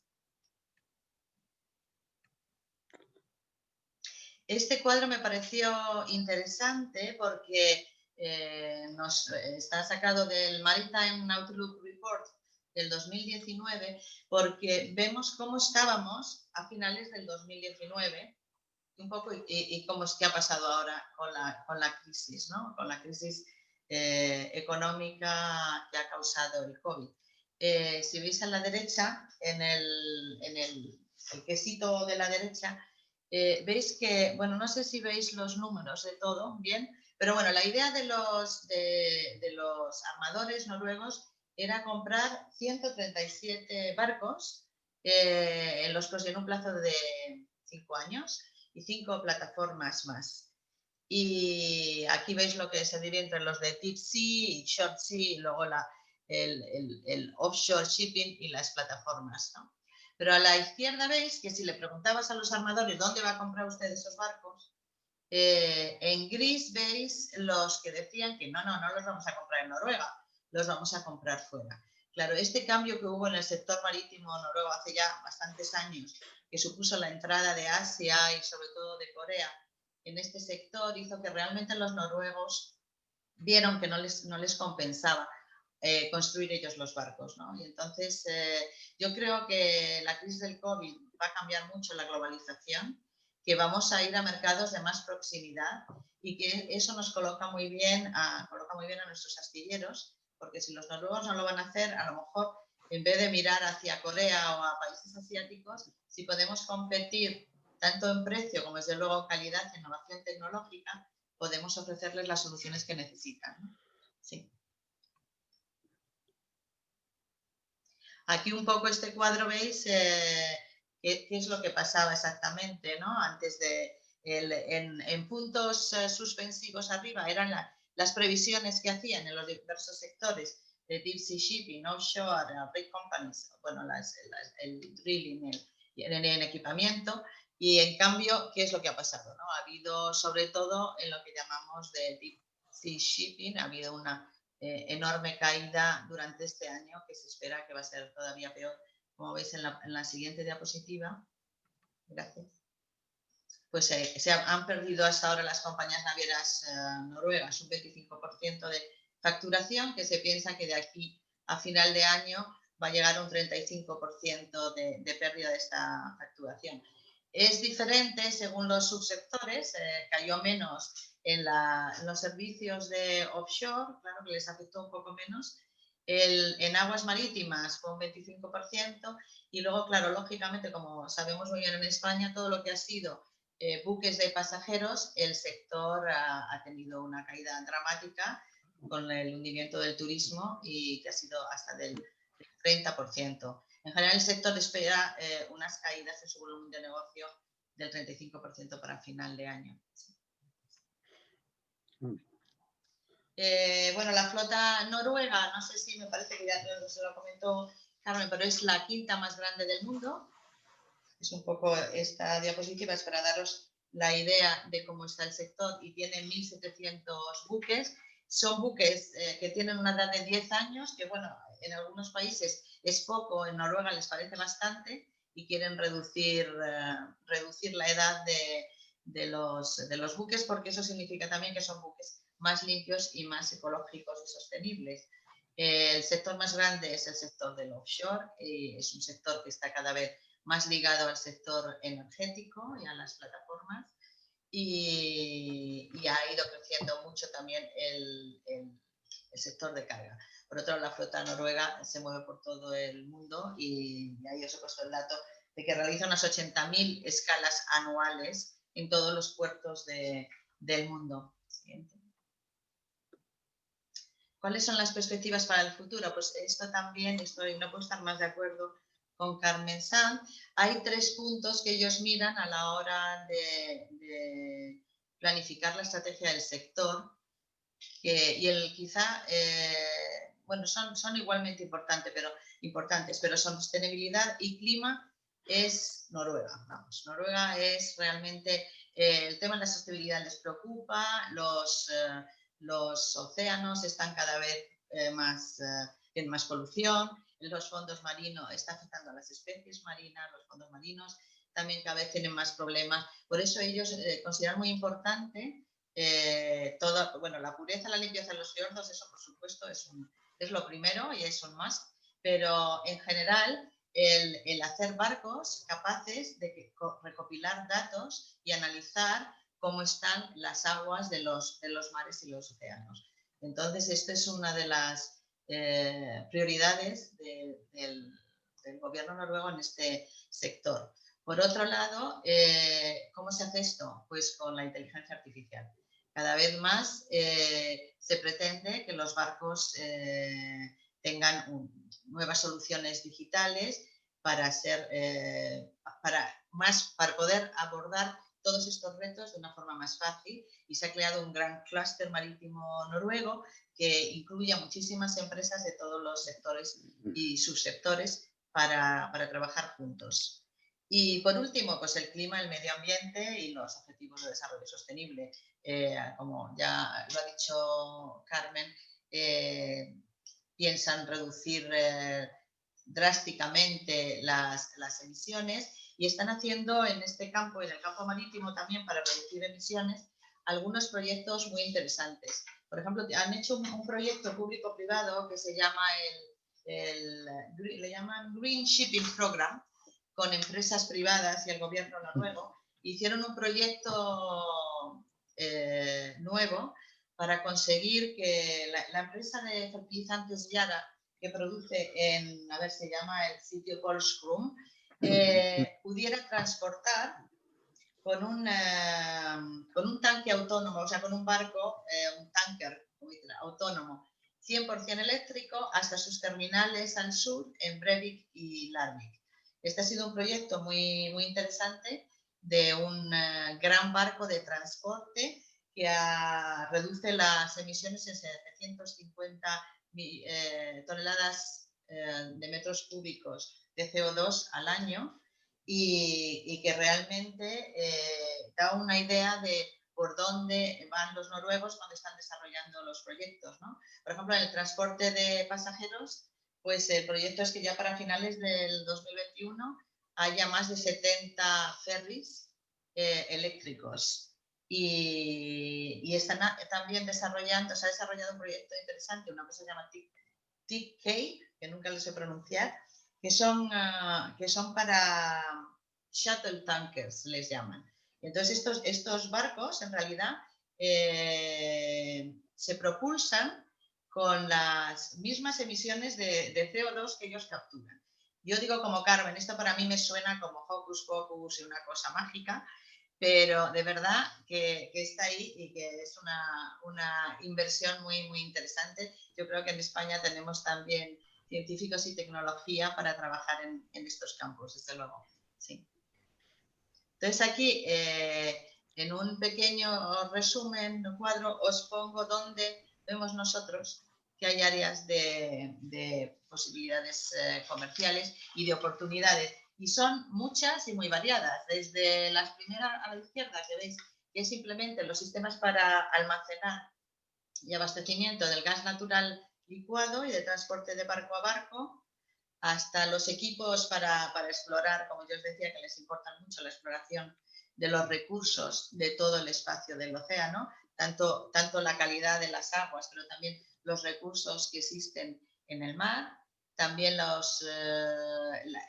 Este cuadro me pareció interesante porque está sacado del Maritime Outlook Report del 2019, porque vemos cómo estábamos a finales del 2019 un poco y cómo es que ha pasado ahora con la crisis, ¿no? Con la crisis económica que ha causado el COVID. Si veis a la derecha, en el quesito de la derecha, veis que, bueno, no sé si veis los números de todo bien, pero bueno, la idea de los armadores noruegos era comprar 137 barcos en un plazo de 5 años y 5 plataformas más. Y aquí veis lo que se divide entre los de deep sea y short sea y luego el offshore shipping y las plataformas, ¿no? Pero a la izquierda veis que si le preguntabas a los armadores dónde va a comprar usted esos barcos, en gris veis los que decían que no los vamos a comprar en Noruega, los vamos a comprar fuera. Claro, este cambio que hubo en el sector marítimo noruego hace ya bastantes años, que supuso la entrada de Asia y sobre todo de Corea en este sector, hizo que realmente los noruegos vieron que no les compensaba construir ellos los barcos, ¿no? Y entonces yo creo que la crisis del COVID va a cambiar mucho la globalización, que vamos a ir a mercados de más proximidad y que eso nos coloca muy bien a nuestros astilleros, porque si los noruegos no lo van a hacer, a lo mejor en vez de mirar hacia Corea o a países asiáticos, si podemos competir tanto en precio como desde luego calidad e innovación tecnológica, podemos ofrecerles las soluciones que necesitan, ¿no? Sí. Aquí un poco este cuadro veis qué es lo que pasaba exactamente, ¿no? Antes En puntos suspensivos arriba eran las previsiones que hacían en los diversos sectores de deep sea shipping, offshore, big companies, bueno, el drilling, en equipamiento, y en cambio, ¿qué es lo que ha pasado? ¿No? Ha habido, sobre todo en lo que llamamos de deep sea shipping, ha habido una enorme caída durante este año que se espera que va a ser todavía peor, como veis en la siguiente diapositiva. Gracias. Pues se han perdido hasta ahora las compañías navieras noruegas un 25% de facturación, que se piensa que de aquí a final de año va a llegar a un 35% de pérdida de esta facturación. Es diferente según los subsectores, cayó menos en los servicios de offshore, claro que les afectó un poco menos, en aguas marítimas fue un 25%, y luego, claro, lógicamente, como sabemos muy bien en España, todo lo que ha sido buques de pasajeros, el sector ha tenido una caída dramática con el hundimiento del turismo y que ha sido hasta del 30%. En general, el sector espera unas caídas en su volumen de negocio del 35% para final de año. Bueno, la flota noruega, no sé si me parece que ya se lo comentó Carmen, pero es la quinta más grande del mundo. Es un poco, esta diapositiva es para daros la idea de cómo está el sector, y tiene 1.700 buques. Son buques que tienen una edad de 10 años, que bueno, en algunos países es poco, en Noruega les parece bastante y quieren reducir la edad de los buques, porque eso significa también que son buques más limpios y más ecológicos y sostenibles. El sector más grande es el sector del offshore, y es un sector que está cada vez más ligado al sector energético y a las plataformas, y ha ido creciendo mucho también el sector de carga. Por otro lado, la flota noruega se mueve por todo el mundo, y ahí os he puesto el dato de que realiza unas 80.000 escalas anuales en todos los puertos del mundo. Siguiente. ¿Cuáles son las perspectivas para el futuro? Pues esto también, no puedo estar más de acuerdo con Carmen Sanz. Hay 3 puntos que ellos miran a la hora de planificar la estrategia del sector, bueno, son igualmente importantes, pero sostenibilidad y clima es Noruega. Vamos, Noruega es realmente, el tema de la sostenibilidad les preocupa, los océanos están cada vez tienen más polución, los fondos marinos están afectando a las especies marinas, los fondos marinos también cada vez tienen más problemas. Por eso ellos consideran muy importante la pureza, la limpieza de los fiordos, eso por supuesto es lo primero y es un must, pero en general el hacer barcos capaces de recopilar datos y analizar cómo están las aguas de los mares y los océanos. Entonces, esta es una de las prioridades del gobierno noruego en este sector. Por otro lado, ¿cómo se hace esto? Pues con la inteligencia artificial. Cada vez más se pretende que los barcos tengan nuevas soluciones digitales para poder abordar todos estos retos de una forma más fácil, y se ha creado un gran clúster marítimo noruego que incluye a muchísimas empresas de todos los sectores y subsectores para trabajar juntos. Y por último, pues el clima, el medio ambiente y los objetivos de desarrollo sostenible. Como ya lo ha dicho Carmen, piensan reducir drásticamente las emisiones, y están haciendo en este campo, en el campo marítimo también, para reducir emisiones, algunos proyectos muy interesantes. Por ejemplo, han hecho un proyecto público-privado que se llama le llaman Green Shipping Program, con empresas privadas y el gobierno noruego. Hicieron un proyecto nuevo para conseguir que la empresa de fertilizantes Yara, que produce se llama el sitio Kolsrum, pudiera transportar con un tanque autónomo, o sea, con un barco, un tanker autónomo 100% eléctrico, hasta sus terminales al sur, en Brevik y Larvik. Este ha sido un proyecto muy, muy interesante de un gran barco de transporte que reduce las emisiones en 750 toneladas de metros cúbicos de CO2 al año y que realmente da una idea de por dónde van los noruegos cuando están desarrollando los proyectos, ¿no? Por ejemplo, en el transporte de pasajeros, pues el proyecto es que ya para finales del 2021 haya más de 70 ferries eléctricos. Y están también desarrollando, se ha desarrollado un proyecto interesante, una cosa que se llama TIC, que nunca lo sé pronunciar, que son para shuttle tankers, les llaman. Entonces estos barcos en realidad se propulsan con las mismas emisiones de CO2 que ellos capturan. Yo digo como Carmen, esto para mí me suena como hocus pocus y una cosa mágica, pero de verdad que está ahí y que es una inversión muy, muy interesante. Yo creo que en España tenemos también científicos y tecnología para trabajar en estos campos, desde luego. Sí. Entonces aquí, en un pequeño resumen, cuadro, os pongo dónde vemos nosotros que hay áreas de posibilidades comerciales y de oportunidades. Y son muchas y muy variadas. Desde las primeras a la izquierda, que veis que es simplemente los sistemas para almacenar y abastecimiento del gas natural licuado y de transporte de barco a barco, hasta los equipos para explorar, como yo os decía, que les importa mucho la exploración de los recursos de todo el espacio del océano, tanto la calidad de las aguas, pero también los recursos que existen en el mar, también la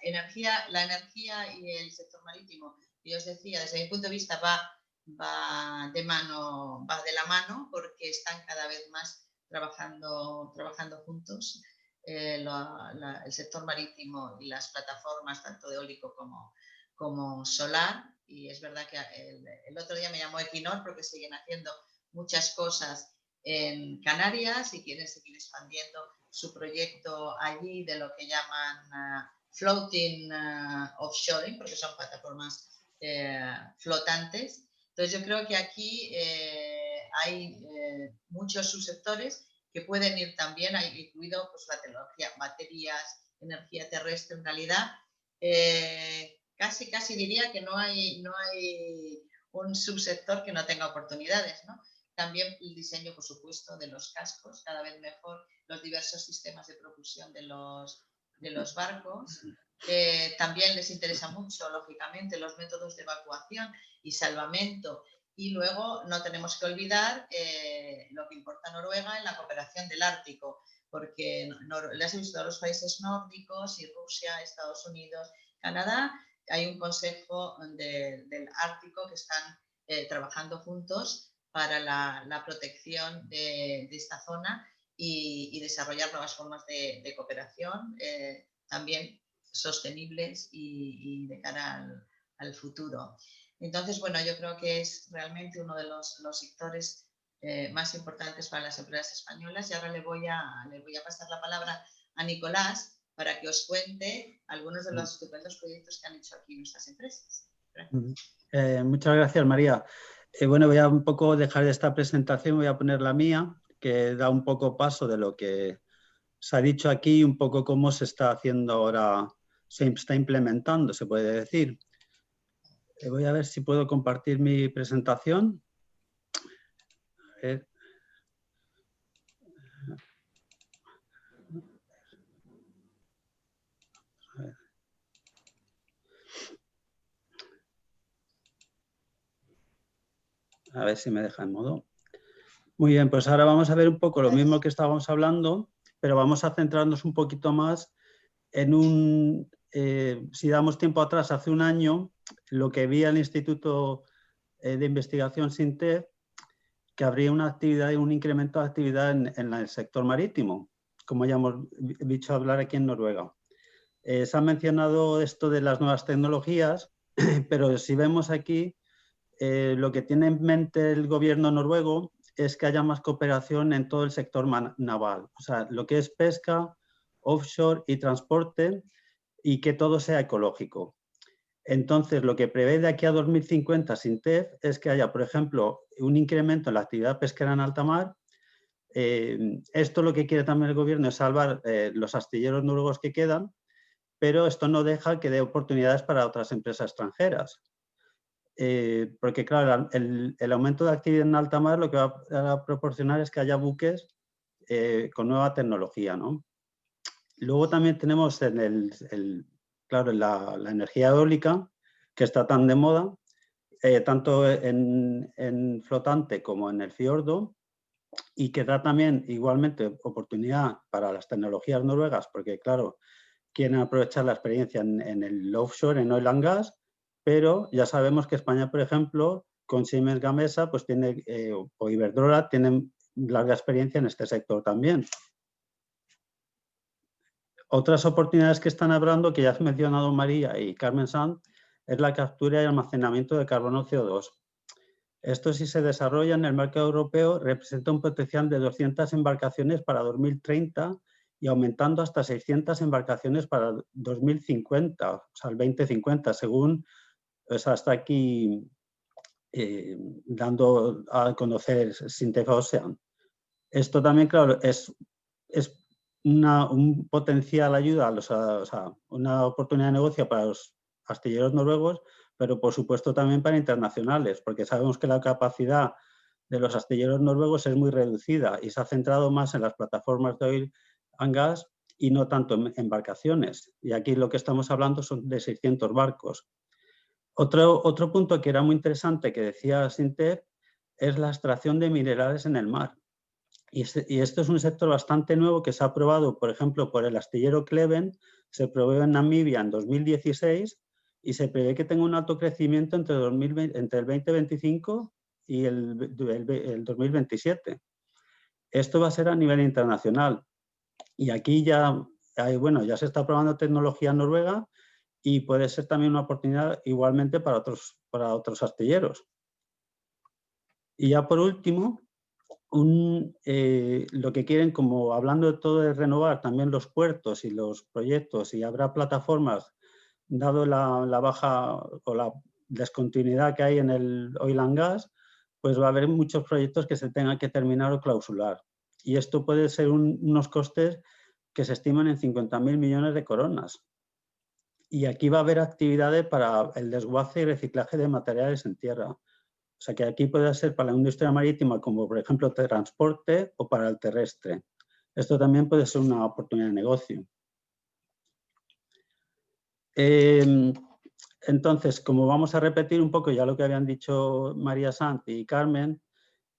energía y el sector marítimo, yo os decía, desde mi punto de vista va de la mano, porque están cada vez más trabajando juntos. El sector marítimo y las plataformas, tanto de eólico como solar, y es verdad que el otro día me llamó Equinor porque siguen haciendo muchas cosas en Canarias y quieren seguir expandiendo su proyecto allí de lo que llaman floating offshoring, porque son plataformas flotantes. Entonces yo creo que aquí hay muchos subsectores que pueden ir también, incluido pues, la tecnología, baterías, energía terrestre. En realidad, casi diría que no hay un subsector que no tenga oportunidades, ¿no? También el diseño, por supuesto, de los cascos, cada vez mejor, los diversos sistemas de propulsión de los barcos. También les interesa mucho, lógicamente, los métodos de evacuación y salvamento. Y luego no tenemos que olvidar lo que importa a Noruega en la cooperación del Ártico, porque les he visto a los países nórdicos y Rusia, Estados Unidos, Canadá, hay un consejo del Ártico que están trabajando juntos para la protección de esta zona y desarrollar nuevas formas de cooperación, también sostenibles y de cara al futuro. Entonces, bueno, yo creo que es realmente uno de los sectores más importantes para las empresas españolas. Y ahora le voy a pasar la palabra a Nicolás para que os cuente algunos de los estupendos proyectos que han hecho aquí nuestras empresas. Muchas gracias, María. Bueno, voy a un poco dejar esta presentación, voy a poner la mía, que da un poco paso de lo que se ha dicho aquí, un poco cómo se está haciendo ahora, se está implementando, se puede decir. Voy a ver si puedo compartir mi presentación. A ver. A ver si me deja en modo. Muy bien, pues ahora vamos a ver un poco lo mismo que estábamos hablando, pero vamos a centrarnos un poquito más en si damos tiempo atrás, hace un año, lo que vi al Instituto de Investigación SINTEF, que habría una actividad, un incremento de actividad en el sector marítimo, como ya hemos dicho hablar aquí en Noruega. Se ha mencionado esto de las nuevas tecnologías, pero si vemos aquí, lo que tiene en mente el gobierno noruego es que haya más cooperación en todo el sector naval, o sea, lo que es pesca, offshore y transporte, y que todo sea ecológico. Entonces, lo que prevé de aquí a 2050 SINTEF es que haya, por ejemplo, un incremento en la actividad pesquera en alta mar. Esto lo que quiere también el gobierno es salvar los astilleros noruegos que quedan, pero esto no deja que dé oportunidades para otras empresas extranjeras. Porque, claro, el aumento de actividad en alta mar lo que va a proporcionar es que haya buques con nueva tecnología, ¿no? Luego también tenemos claro, la energía eólica, que está tan de moda, tanto en flotante como en el fiordo, y que da también igualmente oportunidad para las tecnologías noruegas, porque, claro, quieren aprovechar la experiencia en el offshore, en oil and gas, pero ya sabemos que España, por ejemplo, con Siemens Gamesa, pues tiene, o Iberdrola, tienen larga experiencia en este sector también. Otras oportunidades que están hablando, que ya has mencionado María y Carmen Sanz, es la captura y almacenamiento de carbono CO2. Esto, si se desarrolla en el mercado europeo, representa un potencial de 200 embarcaciones para 2030 y aumentando hasta 600 embarcaciones para 2050, o sea, el 2050, según pues, hasta aquí dando a conocer SINTEF Ocean. Esto también, claro, es un potencial ayuda, o sea, una oportunidad de negocio para los astilleros noruegos, pero por supuesto también para internacionales, porque sabemos que la capacidad de los astilleros noruegos es muy reducida y se ha centrado más en las plataformas de oil and gas y no tanto en embarcaciones. Y aquí lo que estamos hablando son de 600 barcos. Otro punto que era muy interesante que decía SINTEF es la extracción de minerales en el mar. Y esto es un sector bastante nuevo que se ha aprobado, por ejemplo, por el astillero Kleven, se probó en Namibia en 2016 y se prevé que tenga un alto crecimiento entre el 2025 y el 2027. Esto va a ser a nivel internacional. Y aquí ya se está probando tecnología noruega y puede ser también una oportunidad igualmente para otros astilleros. Y ya por último, lo que quieren, como hablando de todo de renovar también los puertos y los proyectos, y habrá plataformas, dado la baja o la descontinuidad que hay en el oil and gas, pues va a haber muchos proyectos que se tengan que terminar o clausurar. Y esto puede ser unos costes que se estiman en 50.000 millones de coronas. Y aquí va a haber actividades para el desguace y reciclaje de materiales en tierra. O sea que aquí puede ser para la industria marítima, como por ejemplo transporte, o para el terrestre. Esto también puede ser una oportunidad de negocio. Entonces, como vamos a repetir un poco ya lo que habían dicho María Sanz y Carmen,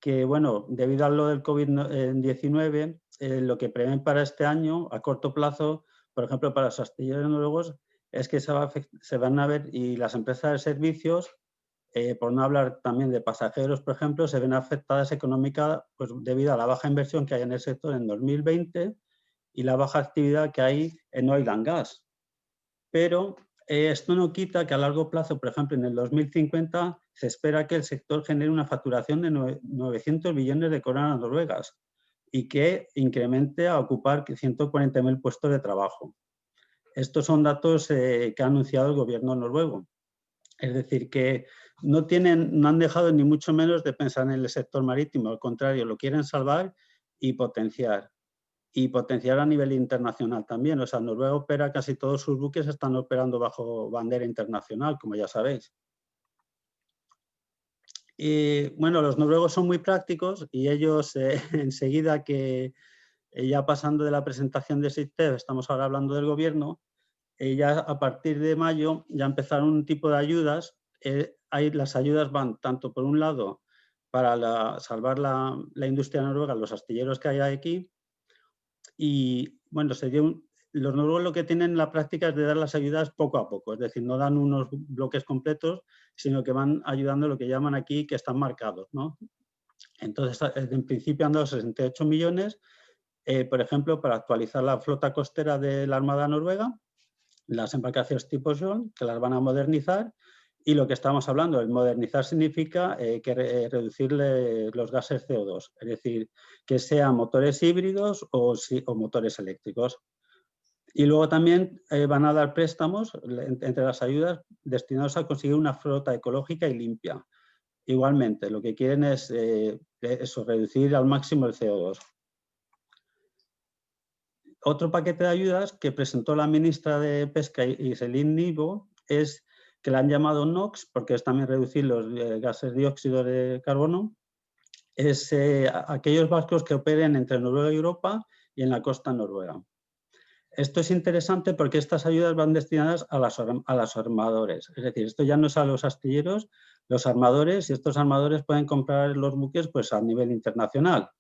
que bueno, debido a lo del COVID-19, lo que prevén para este año, a corto plazo, por ejemplo, para los astilleros noruegos, es que se van a ver, y las empresas de servicios, por no hablar también de pasajeros, por ejemplo, se ven afectadas económicamente pues, debido a la baja inversión que hay en el sector en 2020 y la baja actividad que hay en oil and gas. Pero esto no quita que a largo plazo, por ejemplo, en el 2050, se espera que el sector genere una facturación de 900 billones de coronas noruegas y que incremente a ocupar 140.000 puestos de trabajo. Estos son datos que ha anunciado el gobierno noruego. Es decir, que no han dejado ni mucho menos de pensar en el sector marítimo, al contrario, lo quieren salvar y potenciar. Y potenciar a nivel internacional también. O sea, Noruega opera, casi todos sus buques están operando bajo bandera internacional, como ya sabéis. Y bueno, los noruegos son muy prácticos y ellos enseguida que ya pasando de la presentación de SINTEF, estamos ahora hablando del gobierno, ya a partir de mayo ya empezaron un tipo de ayudas. Las ayudas van tanto por un lado para salvar la industria noruega, los astilleros que hay aquí, y bueno, los noruegos lo que tienen en la práctica es de dar las ayudas poco a poco, es decir, no dan unos bloques completos, sino que van ayudando lo que llaman aquí que están marcados, ¿no? Entonces, en principio han dado 68 millones, por ejemplo, para actualizar la flota costera de la Armada Noruega, las embarcaciones tipo John, que las van a modernizar, y lo que estamos hablando, el modernizar significa reducir los gases CO2, es decir, que sean motores híbridos o motores eléctricos. Y luego también van a dar préstamos entre las ayudas destinados a conseguir una flota ecológica y limpia. Igualmente, lo que quieren es eso, reducir al máximo el CO2. Otro paquete de ayudas que presentó la ministra de Pesca, Iselin Nivo, es que la han llamado NOx, porque es también reducir los gases de dióxido de carbono, es aquellos barcos que operen entre Noruega y Europa y en la costa noruega. Esto es interesante porque estas ayudas van destinadas a los armadores, es decir, esto ya no es a los astilleros, los armadores, y estos armadores pueden comprar los buques pues, a nivel internacional.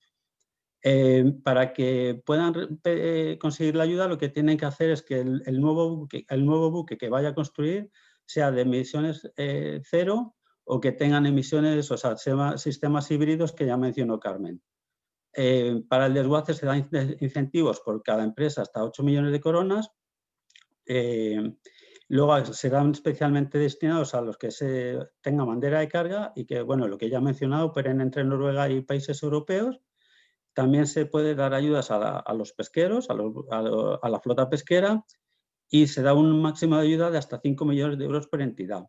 Para que puedan conseguir la ayuda, lo que tienen que hacer es que el nuevo buque que vaya a construir sea de emisiones cero o que tengan emisiones, o sea, sistemas híbridos que ya mencionó Carmen. Para el desguace se dan incentivos por cada empresa hasta 8 millones de coronas. Luego serán especialmente destinados a los que tengan bandera de carga y que, bueno, lo que ya he mencionado, operen entre Noruega y países europeos. También se puede dar ayudas a los pesqueros, a la flota pesquera, y se da un máximo de ayuda de hasta 5 millones de euros por entidad.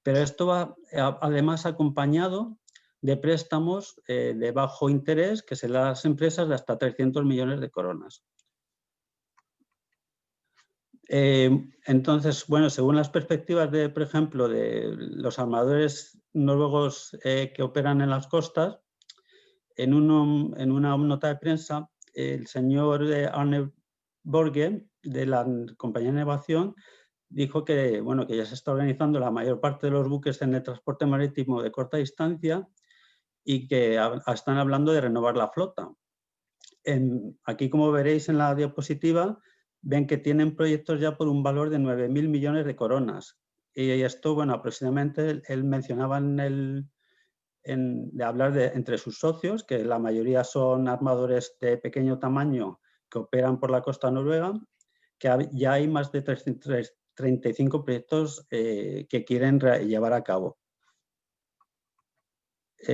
Pero esto va además acompañado de préstamos de bajo interés que se dan a las empresas de hasta 300 millones de coronas. Entonces, bueno, según las perspectivas de, por ejemplo, de los armadores noruegos que operan en las costas, en una nota de prensa, el señor Arne Borge, de la compañía de innovación, dijo que, bueno, que ya se está organizando la mayor parte de los buques en el transporte marítimo de corta distancia y que están hablando de renovar la flota. Aquí, como veréis en la diapositiva, ven que tienen proyectos ya por un valor de 9.000 millones de coronas. Y esto, bueno, aproximadamente él mencionaba de hablar entre sus socios, que la mayoría son armadores de pequeño tamaño que operan por la costa noruega, que ya hay más de 35 proyectos que quieren llevar a cabo.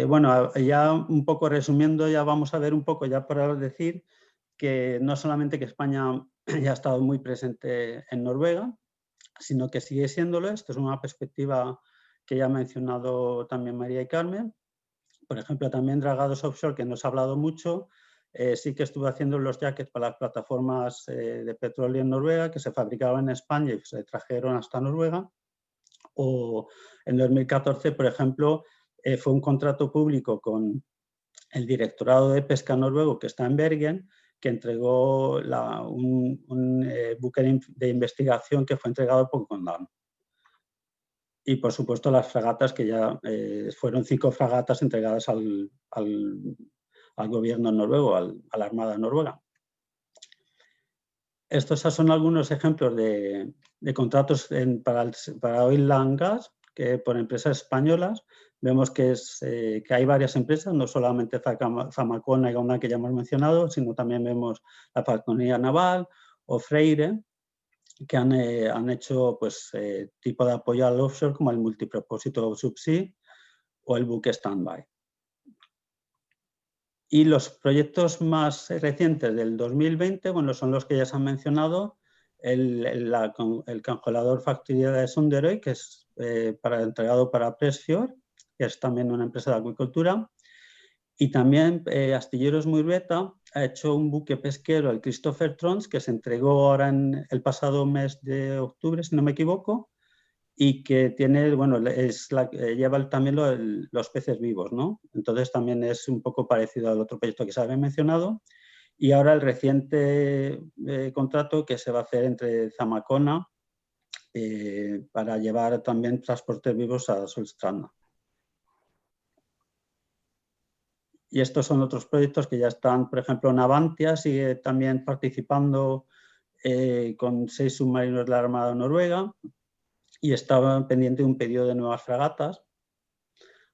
Bueno, ya un poco resumiendo, ya vamos a ver un poco, ya para decir que no solamente que España ya ha estado muy presente en Noruega, sino que sigue siéndolo. Esto es una perspectiva que ya ha mencionado también María y Carmen. Por ejemplo, también dragados offshore, que nos ha hablado mucho. Sí que estuve haciendo los jackets para las plataformas de petróleo en Noruega, que se fabricaban en España y se trajeron hasta Noruega. O en 2014, por ejemplo, fue un contrato público con el Directorado de Pesca noruego, que está en Bergen, que entregó un buque de investigación que fue entregado por Condam. Y, por supuesto, las fragatas, que ya fueron 5 fragatas entregadas al gobierno noruego, a la Armada noruega. Estos son algunos ejemplos de contratos para oil and gas que por empresas españolas. Vemos que hay varias empresas, no solamente Zamacona y Gondan, que ya hemos mencionado, sino también vemos la Falconería Naval o Freire, que han hecho pues, tipo de apoyo al offshore, como el multipropósito subsea o el buque standby. Y los proyectos más recientes del 2020, bueno, son los que ya se han mencionado, el congelador factoría de Sunderøy, que es entregado para Pressfjord, que es también una empresa de acuicultura, y también Astilleros Murbeta ha hecho un buque pesquero, el Christopher Trons, que se entregó ahora en el pasado mes de octubre, si no me equivoco, y que tiene, bueno, lleva también los peces vivos, ¿no? Entonces también es un poco parecido al otro proyecto que se había mencionado. Y ahora el reciente contrato que se va a hacer entre Zamacona para llevar también transportes vivos a Solstranda. Y estos son otros proyectos que ya están, por ejemplo, Navantia sigue también participando con 6 submarinos de la Armada Noruega y estaba pendiente de un pedido de nuevas fragatas.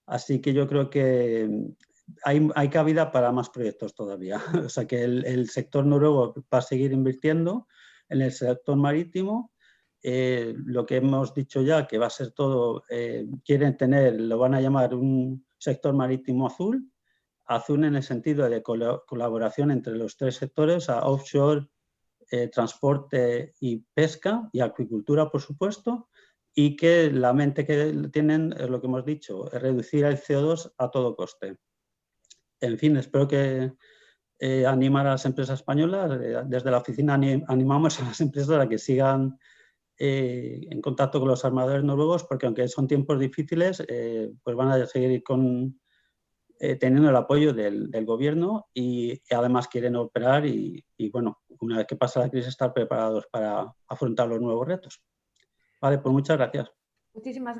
Así que yo creo que hay cabida para más proyectos todavía. O sea que el sector noruego va a seguir invirtiendo en el sector marítimo. Lo que hemos dicho ya, que va a ser todo, quieren tener, lo van a llamar un sector marítimo azul. Azul en el sentido de colaboración entre los 3 sectores, offshore, transporte y pesca y acuicultura, por supuesto, y que la mente que tienen es lo que hemos dicho, reducir el CO2 a todo coste. En fin, espero que animar a las empresas españolas. Desde la oficina animamos a las empresas a que sigan en contacto con los armadores noruegos, porque aunque son tiempos difíciles, pues van a seguir teniendo el apoyo del gobierno y además quieren operar y bueno, una vez que pasa la crisis, estar preparados para afrontar los nuevos retos. Vale, pues muchas gracias. Muchísimas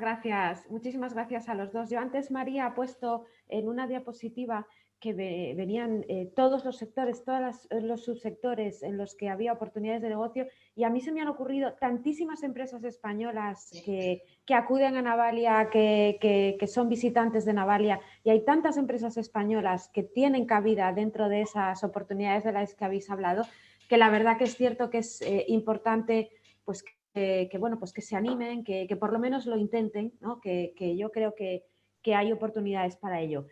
gracias a los dos. Yo antes, María, ha puesto en una diapositiva que venían todos los sectores, todos los subsectores en los que había oportunidades de negocio, y a mí se me han ocurrido tantísimas empresas españolas que acuden a Navalia, que son visitantes de Navalia, y hay tantas empresas españolas que tienen cabida dentro de esas oportunidades de las que habéis hablado, que la verdad que es cierto que es importante pues que se animen, que por lo menos lo intenten, ¿no? Que yo creo que hay oportunidades para ello.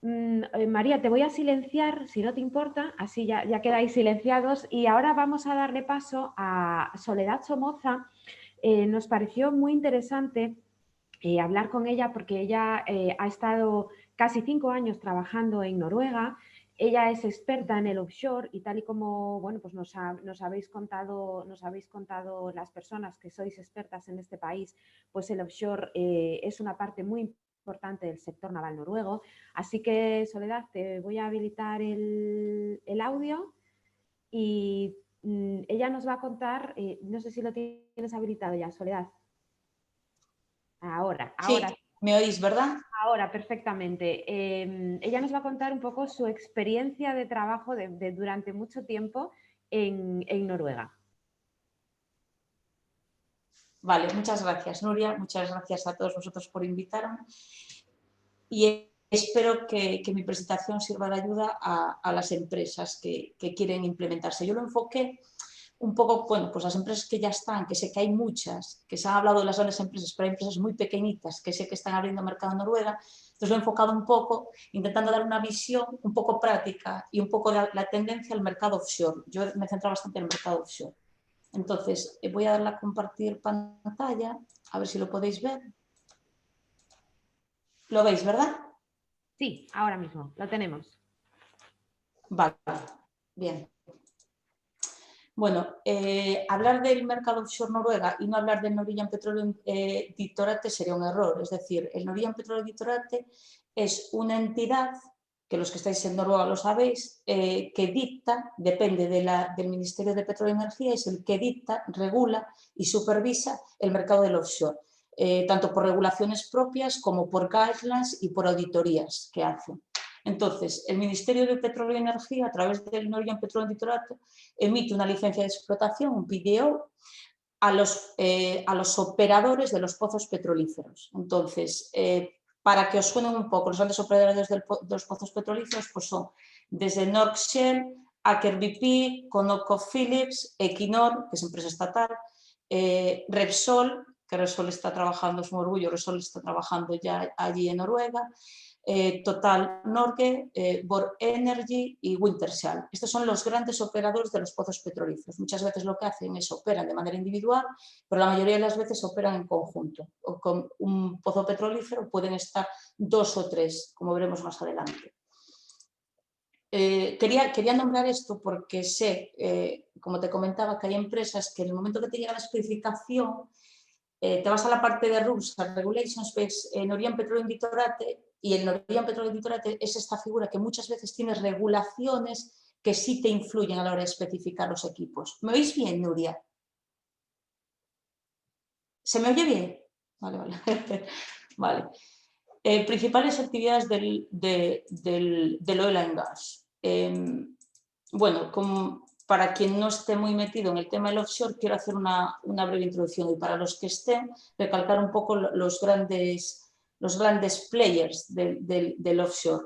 María, te voy a silenciar, si no te importa, así ya quedáis silenciados, y ahora vamos a darle paso a Soledad Somoza. Nos pareció muy interesante hablar con ella porque ella ha estado casi 5 años trabajando en Noruega. Ella es experta en el offshore y tal y como bueno, pues nos habéis contado las personas que sois expertas en este país, pues el offshore es una parte muy importante del sector naval noruego. Así que, Soledad, te voy a habilitar el audio y ella nos va a contar, no sé si lo tienes habilitado ya, Soledad. Ahora. Sí, me oís, ¿verdad? Ahora, perfectamente. Ella nos va a contar un poco su experiencia de trabajo durante mucho tiempo en Noruega. Vale, muchas gracias, Nuria. Muchas gracias a todos vosotros por invitarme. Y espero que mi presentación sirva de ayuda a las empresas que quieren implementarse. Yo lo enfoqué un poco, bueno, pues las empresas que ya están, que sé que hay muchas, que se han hablado de las grandes empresas, pero hay empresas muy pequeñitas que sé que están abriendo mercado en Noruega. Entonces lo he enfocado un poco, intentando dar una visión un poco práctica y un poco de la tendencia al mercado offshore. Yo me he centrado bastante en el mercado offshore. Entonces, voy a darle a compartir pantalla, a ver si lo podéis ver. ¿Lo veis, verdad? Sí, ahora mismo, lo tenemos. Vale, bien. Bueno, hablar del mercado offshore Noruega y no hablar del Norwegian Petroleum Directorate sería un error. Es decir, el Norwegian Petroleum Directorate es una entidad, que los que estáis en Noruega lo sabéis, que dicta, depende del Ministerio de Petróleo y Energía, es el que dicta, regula y supervisa el mercado del offshore, tanto por regulaciones propias como por guidelines y por auditorías que hacen. Entonces, el Ministerio de Petróleo y Energía, a través del Norwegian Petroleum Directorate, emite una licencia de explotación, un PDO, a los operadores de los pozos petrolíferos. Entonces, para que os suenen un poco, los grandes operadores de los pozos petrolíferos pues son desde Norsk Shell, Aker BP, ConocoPhillips, Equinor, que es empresa estatal, Repsol, que Repsol está trabajando, es un orgullo, Repsol está trabajando ya allí en Noruega, Total Norge, Borr Energy y Wintershall. Estos son los grandes operadores de los pozos petrolíferos. Muchas veces lo que hacen es operan de manera individual, pero la mayoría de las veces operan en conjunto. O con un pozo petrolífero pueden estar 2 o 3, como veremos más adelante. Quería nombrar esto porque sé, como te comentaba, que hay empresas que en el momento que te llega la especificación, te vas a la parte de Rules and Regulations, ves Norwegian Petroleum Directorate, y el Norwegian Petroleum Directorate es esta figura que muchas veces tiene regulaciones que sí te influyen a la hora de especificar los equipos. ¿Me oís bien, Nuria? ¿Se me oye bien? Vale, vale. Vale. Principales actividades del oil and gas. Bueno, para quien no esté muy metido en el tema del offshore, quiero hacer una breve introducción, y para los que estén, recalcar un poco los grandes players del offshore.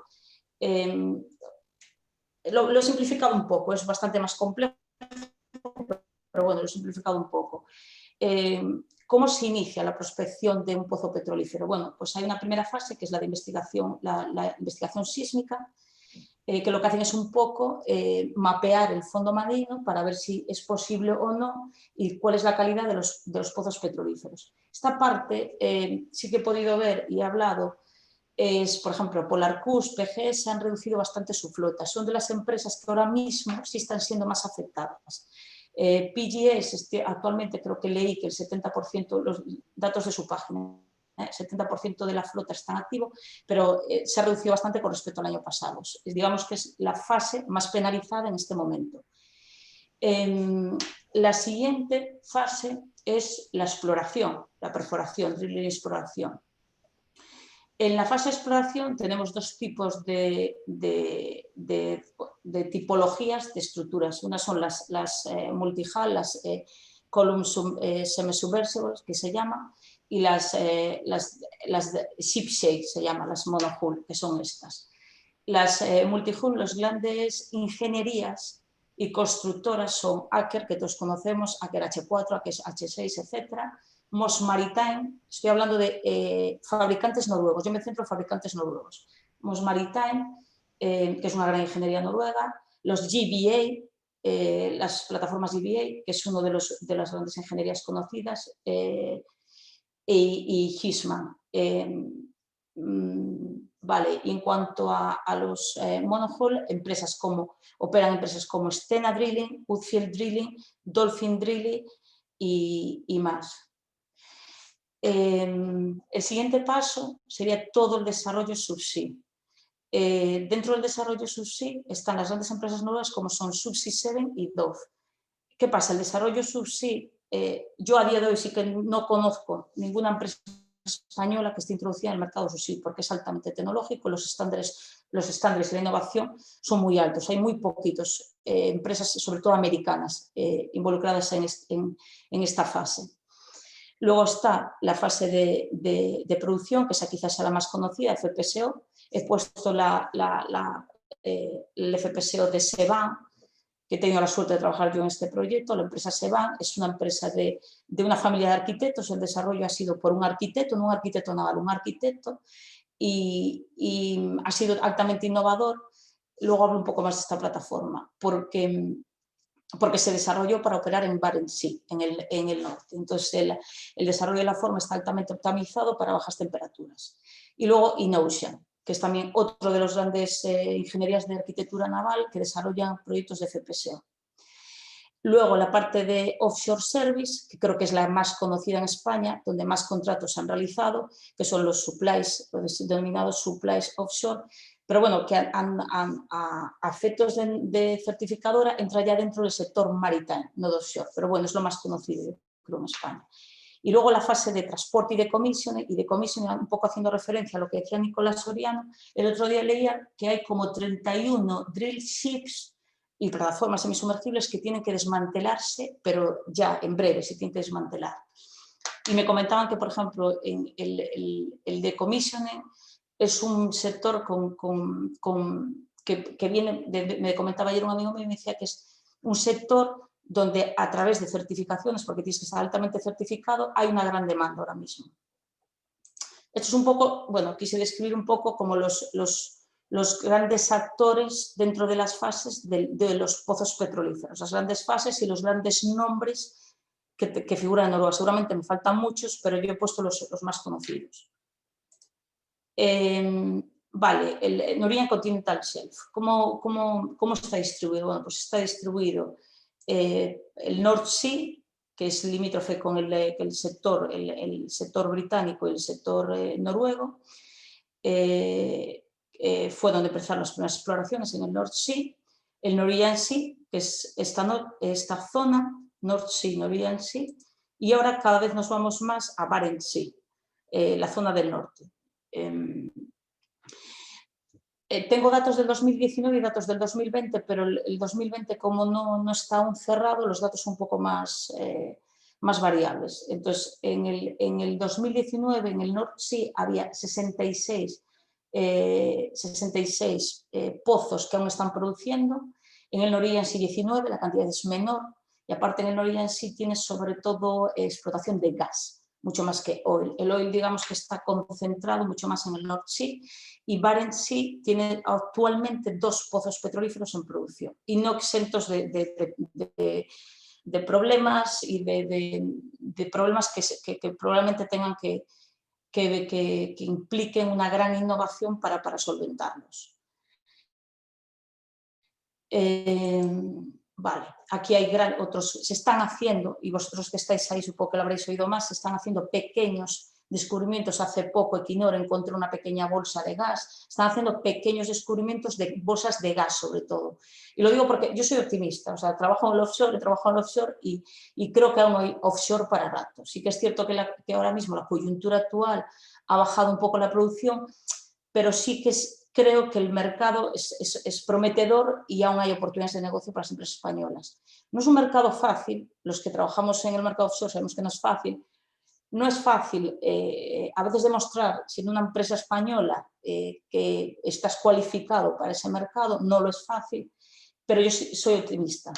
Lo he simplificado un poco, es bastante más complejo, pero bueno, lo he simplificado un poco. ¿Cómo se inicia la prospección de un pozo petrolífero? Bueno, pues hay una primera fase que es la de investigación, la investigación sísmica. que lo que hacen es un poco mapear el fondo marino para ver si es posible o no y cuál es la calidad de los pozos petrolíferos. Esta parte sí que he podido ver y he hablado, por ejemplo, Polarcus, PGS han reducido bastante su flota. Son de las empresas que ahora mismo sí están siendo más afectadas. PGS, actualmente creo que leí que el 70%, los datos de su página, 70% de la flota está en activo, pero se ha reducido bastante con respecto al año pasado. Digamos que es la fase más penalizada en este momento. La siguiente fase es la exploración, la perforación, drilling y exploración. En la fase de exploración tenemos dos tipos de tipologías de estructuras. Unas son las multi-hull, las column semi-submersibles, que se llama, y las ship shape, se llaman, las monohull, que son estas. Las multi-hull, los grandes ingenierías y constructoras son Aker, que todos conocemos, Aker H4, Aker H6, etcétera. Moss Maritime, estoy hablando de fabricantes noruegos, yo me centro en fabricantes noruegos. Moss Maritime, que es una gran ingeniería noruega, los GBA, las plataformas GBA, que es uno de las grandes ingenierías conocidas, y Hisman. Vale, y en cuanto a los monohull, operan empresas como Stena Drilling, Odfjell Drilling, Dolphin Drilling y más. El siguiente paso sería todo el desarrollo subsea. Dentro del desarrollo subsea están las grandes empresas nuevas como son Subsea 7 y Dove. ¿Qué pasa? El desarrollo subsea, yo a día de hoy sí que no conozco ninguna empresa española que esté introducida en el mercado subsea porque es altamente tecnológico, los estándares de la innovación son muy altos, hay muy poquitas empresas, sobre todo americanas, involucradas en esta fase. Luego está la fase de producción, que esa quizás sea la más conocida, FPSO. He puesto el FPSO de Sevan, que he tenido la suerte de trabajar yo en este proyecto. La empresa Sevan es una empresa de una familia de arquitectos. El desarrollo ha sido por un arquitecto, no un arquitecto naval, un arquitecto, y ha sido altamente innovador. Luego hablo un poco más de esta plataforma, porque se desarrolló para operar en Barents Sea, en el norte. Entonces, el desarrollo de la forma está altamente optimizado para bajas temperaturas. Y luego InOcean, que es también otro de los grandes ingenierías de arquitectura naval que desarrollan proyectos de FPSO. Luego, la parte de Offshore Service, que creo que es la más conocida en España, donde más contratos se han realizado, que son los supplies, los denominados supplies offshore, pero bueno, que a efectos de certificadora entra ya dentro del sector maritime, no de offshore, pero bueno, es lo más conocido, creo, en España. Y luego la fase de transporte y de commissioning, un poco haciendo referencia a lo que decía Nicolás Soriano, el otro día leía que hay como 31 drill ships y plataformas semisumergibles que tienen que desmantelarse, pero ya en breve se tienen que desmantelar. Y me comentaban que, por ejemplo, en el decommissioning es un sector que viene, me comentaba ayer un amigo mío y me decía que es un sector donde a través de certificaciones, porque tienes que estar altamente certificado, hay una gran demanda ahora mismo. Esto es un poco, bueno, quise describir un poco como los grandes actores dentro de las fases de los pozos petrolíferos, las grandes fases y los grandes nombres que figuran en Noruega. Seguramente me faltan muchos, pero yo he puesto los más conocidos. Vale, el Norwegian Continental Shelf, ¿cómo está distribuido? Bueno, pues está distribuido el North Sea, que es limítrofe con el sector británico y el sector noruego. Fue donde empezaron las primeras exploraciones en el North Sea, el Norwegian Sea, que es esta zona, North Sea, Norwegian Sea, y ahora cada vez nos vamos más a Barents Sea, la zona del norte. Tengo datos del 2019 y datos del 2020, pero el 2020 como no está aún cerrado, los datos son un poco más variables. Entonces, en el 2019 en el North Sea había 66 pozos que aún están produciendo. En el Norwegian Sea 19, la cantidad es menor, y aparte en el Norwegian Sea tiene sobre todo explotación de gas. mucho más que oil. El oil, digamos que está concentrado mucho más en el North Sea, y Barents Sea tiene actualmente 2 pozos petrolíferos en producción y no exentos de problemas y de problemas que probablemente tengan que impliquen una gran innovación para solventarlos. Vale, aquí hay otros, se están haciendo, y vosotros que estáis ahí supongo que lo habréis oído más, se están haciendo pequeños descubrimientos. Hace poco Equinor encontró una pequeña bolsa de gas, están haciendo pequeños descubrimientos de bolsas de gas sobre todo. Y lo digo porque yo soy optimista, o sea, trabajo en el offshore, he trabajado en el offshore y creo que aún hay offshore para rato. Sí que es cierto que ahora mismo la coyuntura actual ha bajado un poco la producción, pero sí que creo que el mercado es prometedor y aún hay oportunidades de negocio para las empresas españolas. No es un mercado fácil, los que trabajamos en el mercado offshore sabemos que no es fácil. No es fácil a veces demostrar, siendo una empresa española, que estás cualificado para ese mercado, no lo es fácil, pero yo soy optimista.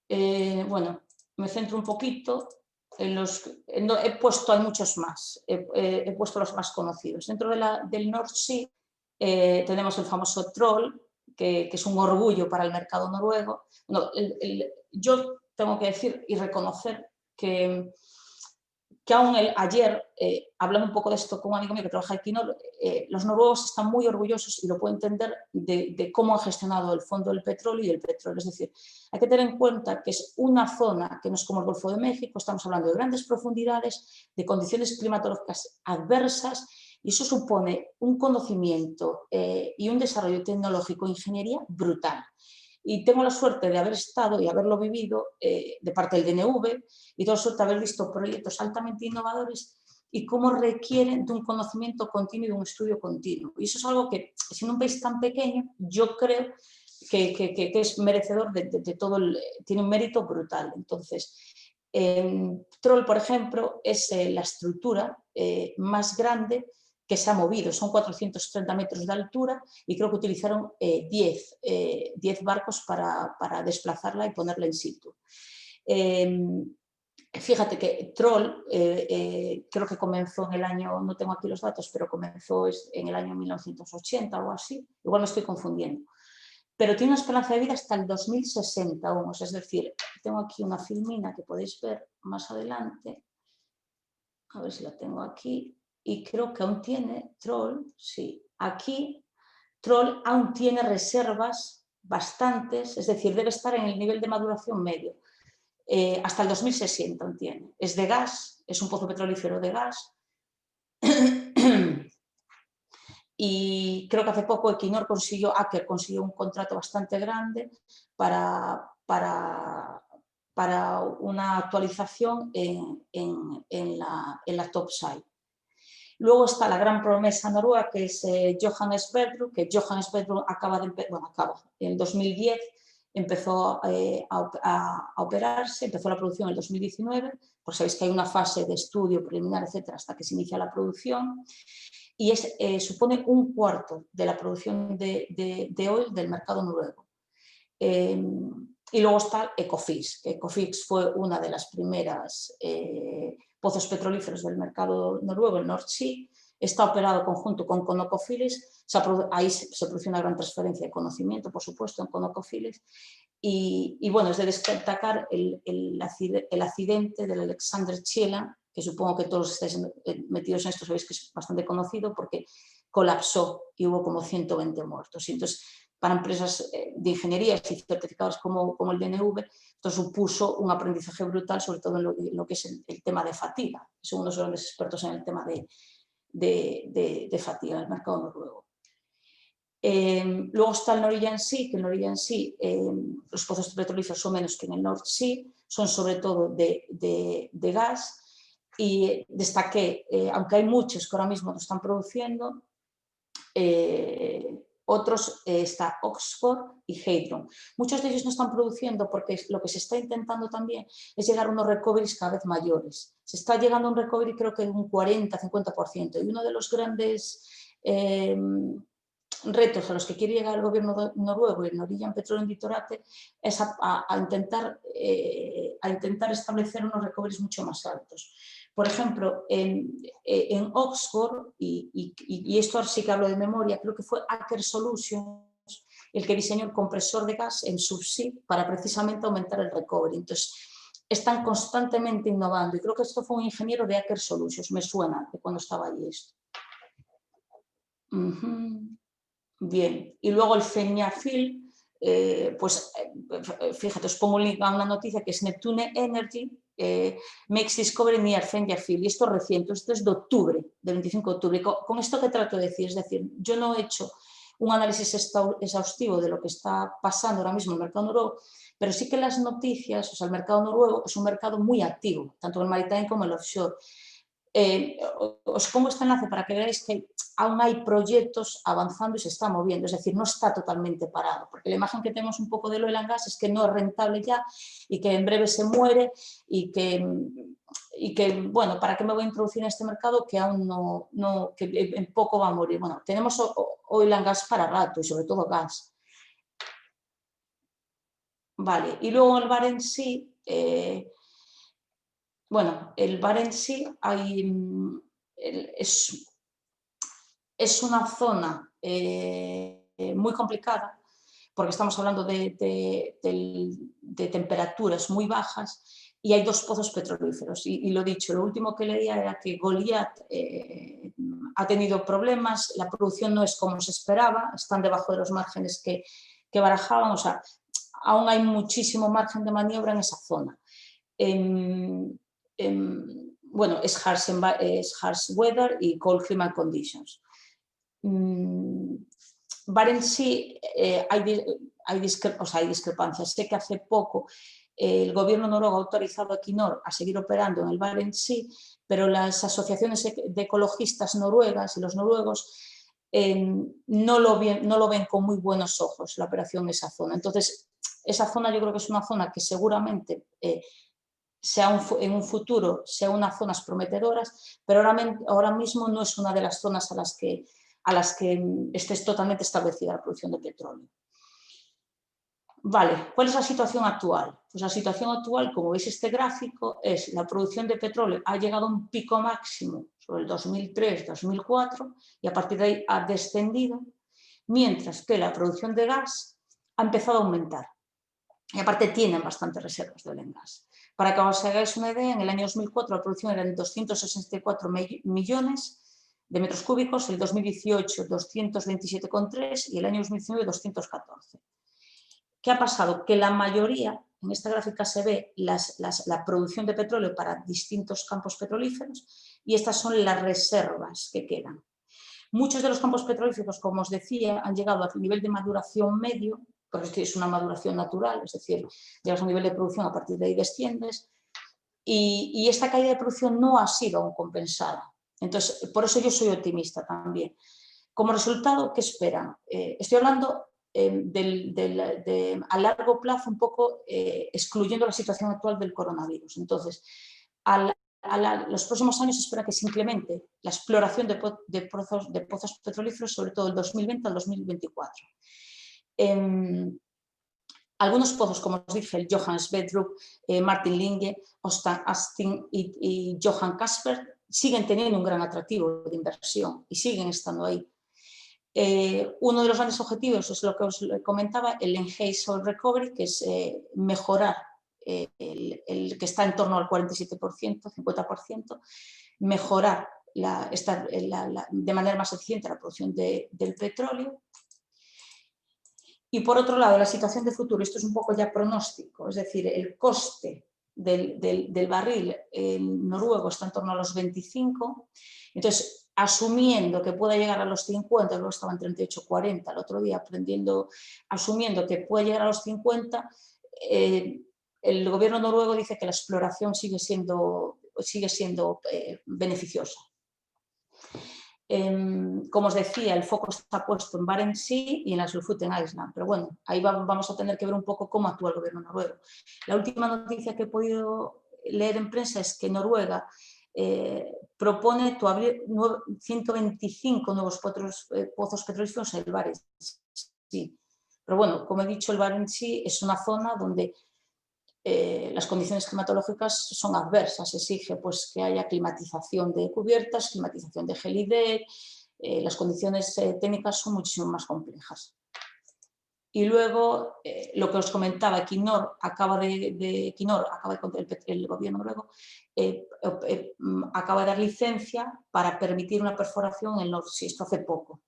Bueno, me centro un poquito. He puesto, hay muchos más, he puesto los más conocidos. Dentro del North Sea tenemos el famoso Troll, que es un orgullo para el mercado noruego. No, yo tengo que decir y reconocer que aún ayer, hablando un poco de esto con un amigo mío que trabaja aquí, los noruegos están muy orgullosos, y lo puedo entender, de cómo han gestionado el fondo del petróleo y el petróleo. Es decir, hay que tener en cuenta que es una zona que no es como el Golfo de México, estamos hablando de grandes profundidades, de condiciones climatológicas adversas, y eso supone un conocimiento y un desarrollo tecnológico e ingeniería brutal. Y tengo la suerte de haber estado y haberlo vivido de parte del DNV, y toda suerte de haber visto proyectos altamente innovadores y cómo requieren de un conocimiento continuo y de un estudio continuo. Y eso es algo que, siendo un país tan pequeño, yo creo que es merecedor de todo, tiene un mérito brutal. Entonces, Troll, por ejemplo, es la estructura más grande que se ha movido. Son 430 metros de altura y creo que utilizaron 10 barcos para desplazarla y ponerla in situ. Fíjate que Troll creo que comenzó en el año, no tengo aquí los datos, pero comenzó en el año 1980 o algo así, igual me estoy confundiendo, pero tiene una esperanza de vida hasta el 2060 aún. Es decir, tengo aquí una filmina que podéis ver más adelante, a ver si la tengo aquí, y creo que aún tiene Troll, sí, aquí Troll aún tiene reservas bastantes, es decir, debe estar en el nivel de maduración medio. Hasta el 2060 tiene. Es de gas, es un pozo petrolífero de gas. Y creo que hace poco Equinor Aker consiguió un contrato bastante grande para una actualización en la topside. Luego está la gran promesa noruega, que es Johan Sverdrup, que Johan Sverdrup en el 2010 empezó a operarse, empezó la producción en el 2019, pues sabéis que hay una fase de estudio preliminar, etcétera, hasta que se inicia la producción, y supone un cuarto de la producción de oil del mercado noruego. Y luego está Ecofix, que Ecofix fue una de las primeras pozos petrolíferos del mercado noruego, el North Sea. Está operado conjunto con ConocoPhillips, ahí se produce una gran transferencia de conocimiento, por supuesto, en ConocoPhillips. Y bueno, es de destacar el accidente del Alexander Kielland, que supongo que todos estáis metidos en esto, sabéis que es bastante conocido, porque colapsó y hubo como 120 muertos. Y entonces, para empresas de ingeniería y certificados como el DNV, esto supuso un aprendizaje brutal, sobre todo en lo que es el tema de fatiga. Son unos grandes expertos en el tema de fatiga en el mercado noruego. Luego está el Norwegian Sea, que el Norwegian Sea, los pozos petrolíferos son menos que en el North Sea, son sobre todo de gas, y destaqué, aunque hay muchos que ahora mismo lo están produciendo, otros está Oxford y Hadron. Muchos de ellos no están produciendo porque lo que se está intentando también es llegar a unos recoveries cada vez mayores. Se está llegando a un recovery creo que de un 40-50%, y uno de los grandes retos a los que quiere llegar el gobierno noruego y el Norwegian Petroleum Directorate es a intentar a intentar establecer unos recoveries mucho más altos. Por ejemplo, en Oxford, y esto sí que hablo de memoria, creo que fue Aker Solutions el que diseñó el compresor de gas en Subsea para precisamente aumentar el recovery. Entonces, están constantemente innovando y creo que esto fue un ingeniero de Aker Solutions, me suena de cuando estaba allí esto. Bien, y luego el Feñafil, pues fíjate, os pongo un link a una noticia que es Neptune Energy makes discovery near Feñafil, y esto es reciente, esto es de octubre, del 25 de octubre. Con esto que trato de decir, es decir, yo no he hecho un análisis exhaustivo de lo que está pasando ahora mismo en el mercado noruego, pero sí que las noticias, o sea, el mercado noruego es un mercado muy activo, tanto el maritime como el offshore. Os pongo este enlace para que veáis que aún hay proyectos avanzando y se está moviendo, es decir, no está totalmente parado, porque la imagen que tenemos un poco del oil and gas es que no es rentable ya y que en breve se muere y que bueno, ¿para qué me voy a introducir en este mercado que aún no que en poco va a morir? Bueno, tenemos oil and gas para rato y sobre todo gas. Vale, y luego el Barents Sea, bueno, el Barents Sea es una zona muy complicada porque estamos hablando de temperaturas muy bajas y hay dos pozos petrolíferos. Y lo dicho, lo último que leía era que Goliat ha tenido problemas, la producción no es como se esperaba, están debajo de los márgenes que barajaban, o sea, aún hay muchísimo margen de maniobra en esa zona. Bueno, es harsh weather y cold climate conditions. Barents Sea hay discrepancias. Sé que hace poco el gobierno noruego ha autorizado a Equinor a seguir operando en el Barents Sea, pero las asociaciones de ecologistas noruegas y los noruegos no lo ven con muy buenos ojos la operación en esa zona. Entonces, esa zona yo creo que es una zona que seguramente en un futuro sea unas zonas prometedoras, pero ahora mismo no es una de las zonas a las que esté totalmente establecida la producción de petróleo. Vale, ¿cuál es la situación actual? Pues la situación actual, como veis este gráfico, es la producción de petróleo ha llegado a un pico máximo sobre el 2003-2004 y a partir de ahí ha descendido, mientras que la producción de gas ha empezado a aumentar. Y aparte tienen bastantes reservas de oil and gas. Para que os hagáis una idea, en el año 2004 la producción era de 264 millones de metros cúbicos, el 2018 227,3 y el año 2019 214. ¿Qué ha pasado? Que la mayoría, en esta gráfica se ve la producción de petróleo para distintos campos petrolíferos y estas son las reservas que quedan. Muchos de los campos petrolíferos, como os decía, han llegado al nivel de maduración medio, porque es una maduración natural, es decir, llegas a un nivel de producción, a partir de ahí desciendes, y esta caída de producción no ha sido aún compensada. Entonces, por eso yo soy optimista también. Como resultado, ¿qué esperan? Estoy hablando a largo plazo, un poco excluyendo la situación actual del coronavirus. Entonces, los próximos años se espera que se incremente la exploración de pozos petrolíferos, sobre todo del 2020 al 2024. Algunos pozos, como os dije, el Johan Sverdrup, Martin Linge, Austin y Johan Castberg, siguen teniendo un gran atractivo de inversión y siguen estando ahí. Uno de los grandes objetivos es lo que os comentaba, el Enhanced Oil Recovery, que es mejorar el que está en torno al 47%, 50%, mejorar de manera más eficiente la producción del petróleo. Y por otro lado, la situación de futuro, esto es un poco ya pronóstico, es decir, el coste del barril en noruego está en torno a los 25, entonces asumiendo que pueda llegar a los 50, luego estaba en 38,40 el otro día, asumiendo que puede llegar a los 50, el gobierno noruego dice que la exploración sigue siendo beneficiosa. Como os decía, el foco está puesto en Barents Sea y en las Lofoten Island, pero bueno, ahí vamos a tener que ver un poco cómo actúa el gobierno noruego. La última noticia que he podido leer en prensa es que Noruega propone abrir 125 nuevos pozos petrolíferos en el Barents Sea. Pero bueno, como he dicho, el Barents Sea es una zona donde las condiciones climatológicas son adversas, exige pues, que haya climatización de cubiertas, climatización de gelide, las condiciones técnicas son muchísimo más complejas. Y luego, lo que os comentaba, Equinor acaba de el gobierno noruego acaba de dar licencia para permitir una perforación en el North Sea, esto hace poco.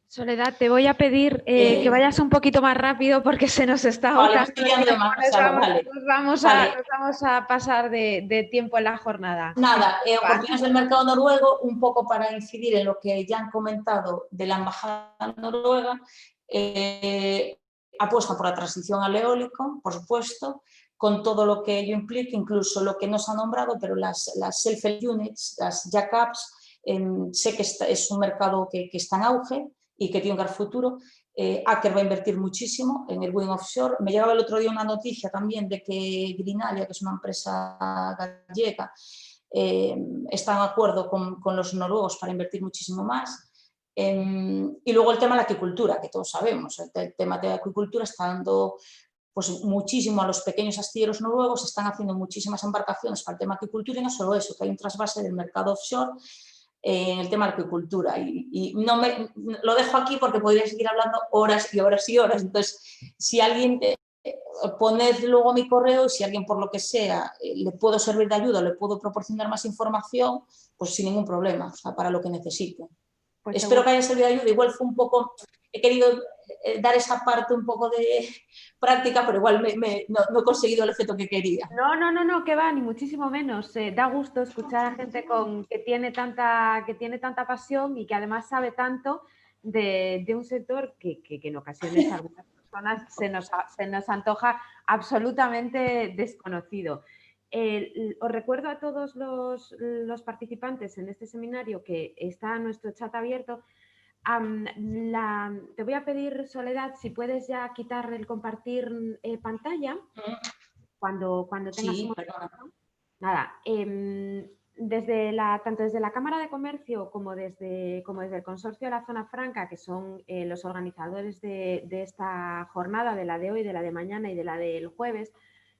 Soledad, te voy a pedir que vayas un poquito más rápido porque se nos está agotando. Nos vamos a pasar de tiempo en la jornada. Nada, oportunidades del mercado noruego, un poco para incidir en lo que ya han comentado de la embajada noruega, apuestan por la transición al eólico, por supuesto, con todo lo que ello implica, incluso lo que no se ha nombrado, pero las self-help units, las jackups, sé que es un mercado que está en auge y que tiene un gran futuro. Aker va a invertir muchísimo en el wind offshore. Me llegaba el otro día una noticia también de que Greenalia, que es una empresa gallega, está en acuerdo con los noruegos para invertir muchísimo más. Y luego el tema de la acuicultura, que todos sabemos, el tema de la acuicultura está dando pues, muchísimo a los pequeños astilleros noruegos, están haciendo muchísimas embarcaciones para el tema de acuicultura y no solo eso, que hay un trasvase del mercado offshore en el tema de la acuicultura. Y no lo dejo aquí porque podría seguir hablando horas y horas y horas. Entonces, si alguien, poned luego mi correo y si alguien por lo que sea le puedo servir de ayuda, le puedo proporcionar más información, pues sin ningún problema, o sea, para lo que necesite. Pues espero que haya servido de ayuda. Igual fue un poco, he querido dar esa parte un poco de práctica, pero igual no he conseguido el efecto que quería. No, que va, ni muchísimo menos. Da gusto escuchar a gente que tiene tanta pasión y que además sabe tanto de un sector que en ocasiones a algunas personas se nos antoja absolutamente desconocido. Os recuerdo a todos los participantes en este seminario que está nuestro chat abierto. Te voy a pedir, Soledad, si puedes ya quitar el compartir pantalla cuando tengas un momento. Nada, tanto desde la Cámara de Comercio como desde el Consorcio de la Zona Franca, que son los organizadores de esta jornada, de la de hoy, de la de mañana y de la del jueves,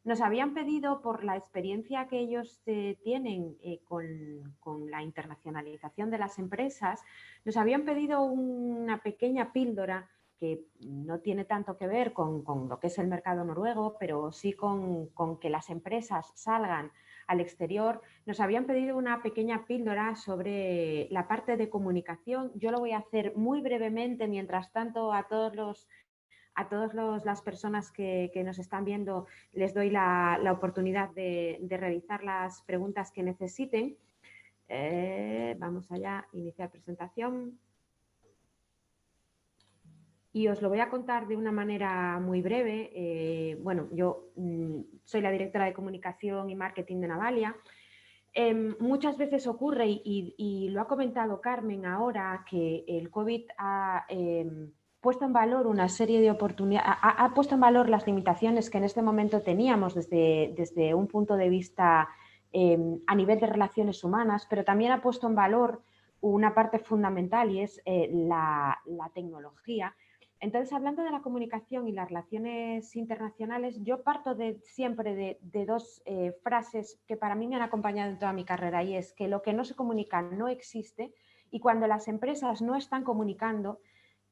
nos habían pedido, por la experiencia que ellos tienen con la internacionalización de las empresas, nos habían pedido una pequeña píldora que no tiene tanto que ver con lo que es el mercado noruego, pero sí con que las empresas salgan al exterior. Nos habían pedido una pequeña píldora sobre la parte de comunicación. Yo lo voy a hacer muy brevemente, mientras tanto a todas las personas que nos están viendo les doy la oportunidad de realizar las preguntas que necesiten. Vamos allá, iniciar presentación. Y os lo voy a contar de una manera muy breve. Bueno, yo soy la directora de comunicación y marketing de Navalia. Muchas veces ocurre, y lo ha comentado Carmen ahora, que el COVID ha puesto en valor una serie de oportunidades, ha puesto en valor las limitaciones que en este momento teníamos desde un punto de vista a nivel de relaciones humanas, pero también ha puesto en valor una parte fundamental y es la tecnología. Entonces, hablando de la comunicación y las relaciones internacionales, yo parto siempre de dos frases que para mí me han acompañado en toda mi carrera, y es que lo que no se comunica no existe, y cuando las empresas no están comunicando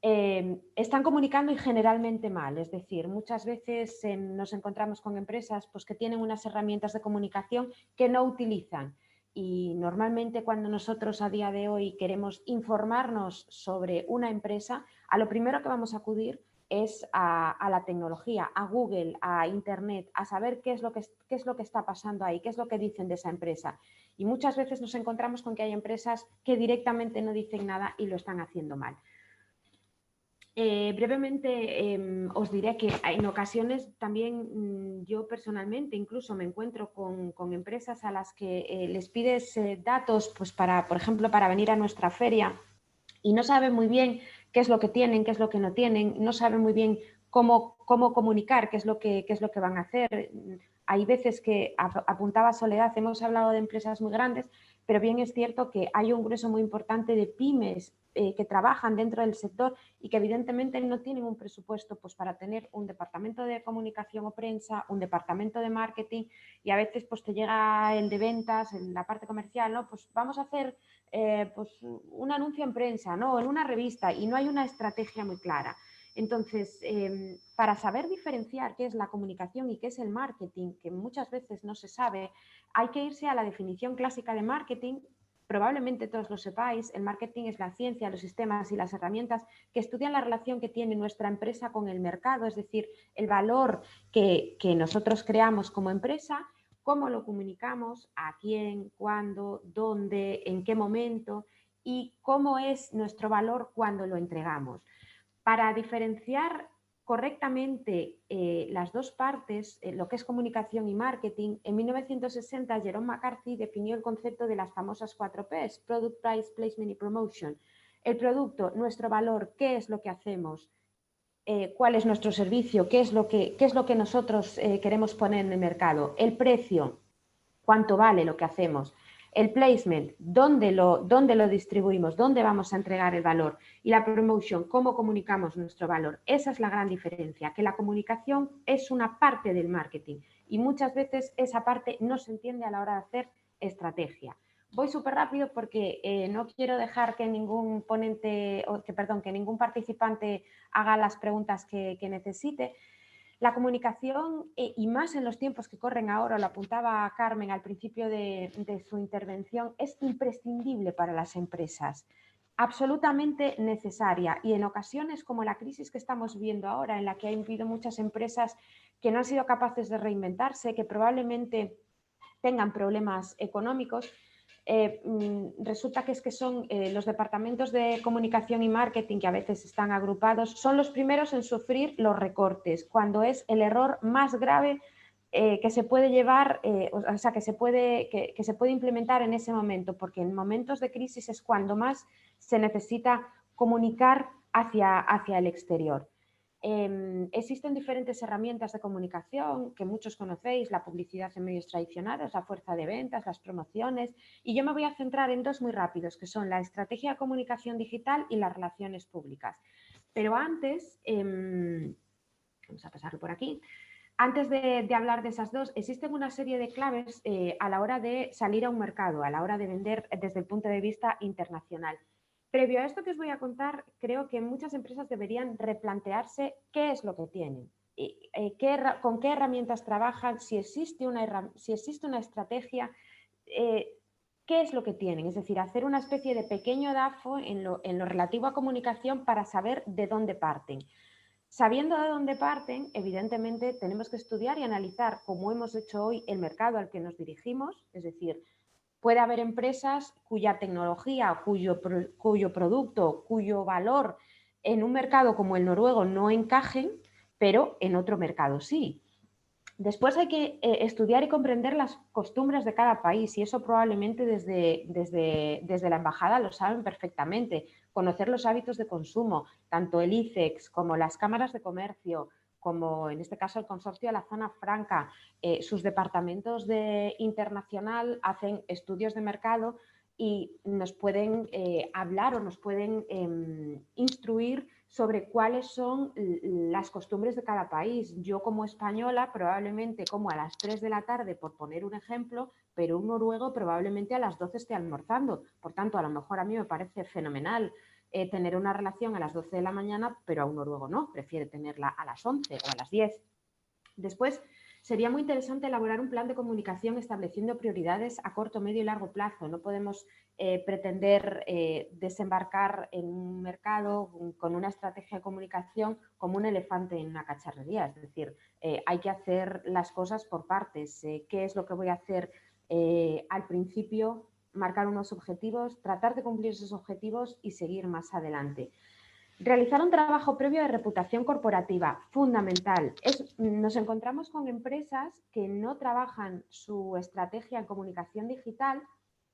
y generalmente mal. Es decir, muchas veces nos encontramos con empresas pues, que tienen unas herramientas de comunicación que no utilizan. Y normalmente cuando nosotros a día de hoy queremos informarnos sobre una empresa, a lo primero que vamos a acudir es a la tecnología, a Google, a Internet, a saber qué es lo que está pasando ahí, qué es lo que dicen de esa empresa. Y muchas veces nos encontramos con que hay empresas que directamente no dicen nada y lo están haciendo mal. Brevemente os diré que en ocasiones también yo personalmente incluso me encuentro con empresas a las que les pides datos, pues por ejemplo, para venir a nuestra feria, y no saben muy bien qué es lo que tienen, qué es lo que no tienen, no saben muy bien cómo comunicar, qué es lo que van a hacer. Hay veces que, apuntaba Soledad, hemos hablado de empresas muy grandes, pero bien es cierto que hay un grueso muy importante de pymes que trabajan dentro del sector y que evidentemente no tienen un presupuesto pues, para tener un departamento de comunicación o prensa, un departamento de marketing, y a veces pues, te llega el de ventas, en la parte comercial, ¿no? Pues vamos a hacer pues, un anuncio en prensa, ¿no? En una revista, y no hay una estrategia muy clara. Entonces, para saber diferenciar qué es la comunicación y qué es el marketing, que muchas veces no se sabe, hay que irse a la definición clásica de marketing. Probablemente todos lo sepáis, el marketing es la ciencia, los sistemas y las herramientas que estudian la relación que tiene nuestra empresa con el mercado, es decir, el valor que nosotros creamos como empresa, cómo lo comunicamos, a quién, cuándo, dónde, en qué momento y cómo es nuestro valor cuando lo entregamos. Para diferenciar correctamente las dos partes, lo que es comunicación y marketing, en 1960 Jerome McCarthy definió el concepto de las famosas 4 Ps, Product, Price, Placement y Promotion. El producto, nuestro valor, qué es lo que hacemos, cuál es nuestro servicio, qué es lo que nosotros queremos poner en el mercado, el precio, cuánto vale lo que hacemos, el placement, dónde lo distribuimos, dónde vamos a entregar el valor, y la promotion, cómo comunicamos nuestro valor. Esa es la gran diferencia, que la comunicación es una parte del marketing y muchas veces esa parte no se entiende a la hora de hacer estrategia. Voy súper rápido porque no quiero dejar que ningún que ningún participante haga las preguntas que necesite. La comunicación, y más en los tiempos que corren ahora, lo apuntaba Carmen al principio de su intervención, es imprescindible para las empresas, absolutamente necesaria, y en ocasiones como la crisis que estamos viendo ahora, en la que ha habido muchas empresas que no han sido capaces de reinventarse, que probablemente tengan problemas económicos, resulta que son los departamentos de comunicación y marketing, que a veces están agrupados, son los primeros en sufrir los recortes, cuando es el error más grave que se puede llevar, o sea, que se puede implementar en ese momento, porque en momentos de crisis es cuando más se necesita comunicar hacia el exterior. Existen diferentes herramientas de comunicación que muchos conocéis, la publicidad en medios tradicionales, la fuerza de ventas, las promociones, y yo me voy a centrar en dos muy rápidos, que son la estrategia de comunicación digital y las relaciones públicas. Pero antes, vamos a pasarlo por aquí, antes de hablar de esas dos, existen una serie de claves a la hora de salir a un mercado, a la hora de vender desde el punto de vista internacional. Previo a esto que os voy a contar, creo que muchas empresas deberían replantearse qué es lo que tienen, con qué herramientas trabajan, si existe una estrategia, qué es lo que tienen. Es decir, hacer una especie de pequeño DAFO en lo relativo a comunicación para saber de dónde parten. Sabiendo de dónde parten, evidentemente tenemos que estudiar y analizar, como hemos hecho hoy, el mercado al que nos dirigimos, es decir, puede haber empresas cuya tecnología, cuyo producto, cuyo valor en un mercado como el noruego no encajen, pero en otro mercado sí. Después hay que estudiar y comprender las costumbres de cada país, y eso probablemente desde la embajada lo saben perfectamente. Conocer los hábitos de consumo, tanto el ICEX como las cámaras de comercio, como en este caso el consorcio de la zona franca, sus departamentos de internacional hacen estudios de mercado y nos pueden hablar o nos pueden instruir sobre cuáles son las costumbres de cada país. Yo como española probablemente como a las 3 de la tarde, por poner un ejemplo, pero un noruego probablemente a las 12 esté almorzando. Por tanto, a lo mejor a mí me parece fenomenal tener una relación a las 12 de la mañana, pero a un noruego no, prefiere tenerla a las 11 o a las 10. Después, sería muy interesante elaborar un plan de comunicación estableciendo prioridades a corto, medio y largo plazo. No podemos pretender desembarcar en un mercado con una estrategia de comunicación como un elefante en una cacharrería. Es decir, hay que hacer las cosas por partes. ¿Qué es lo que voy a hacer al principio? Marcar unos objetivos, tratar de cumplir esos objetivos y seguir más adelante. Realizar un trabajo previo de reputación corporativa, fundamental. Nos encontramos con empresas que no trabajan su estrategia en comunicación digital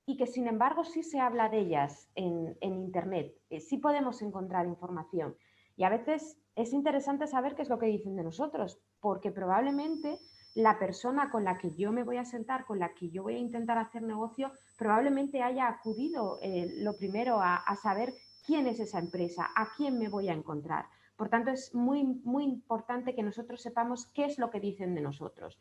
y que sin embargo sí se habla de ellas en Internet, sí podemos encontrar información. Y a veces es interesante saber qué es lo que dicen de nosotros, porque probablemente la persona con la que yo me voy a sentar, con la que yo voy a intentar hacer negocio, probablemente haya acudido lo primero a saber quién es esa empresa, a quién me voy a encontrar. Por tanto, es muy, muy importante que nosotros sepamos qué es lo que dicen de nosotros.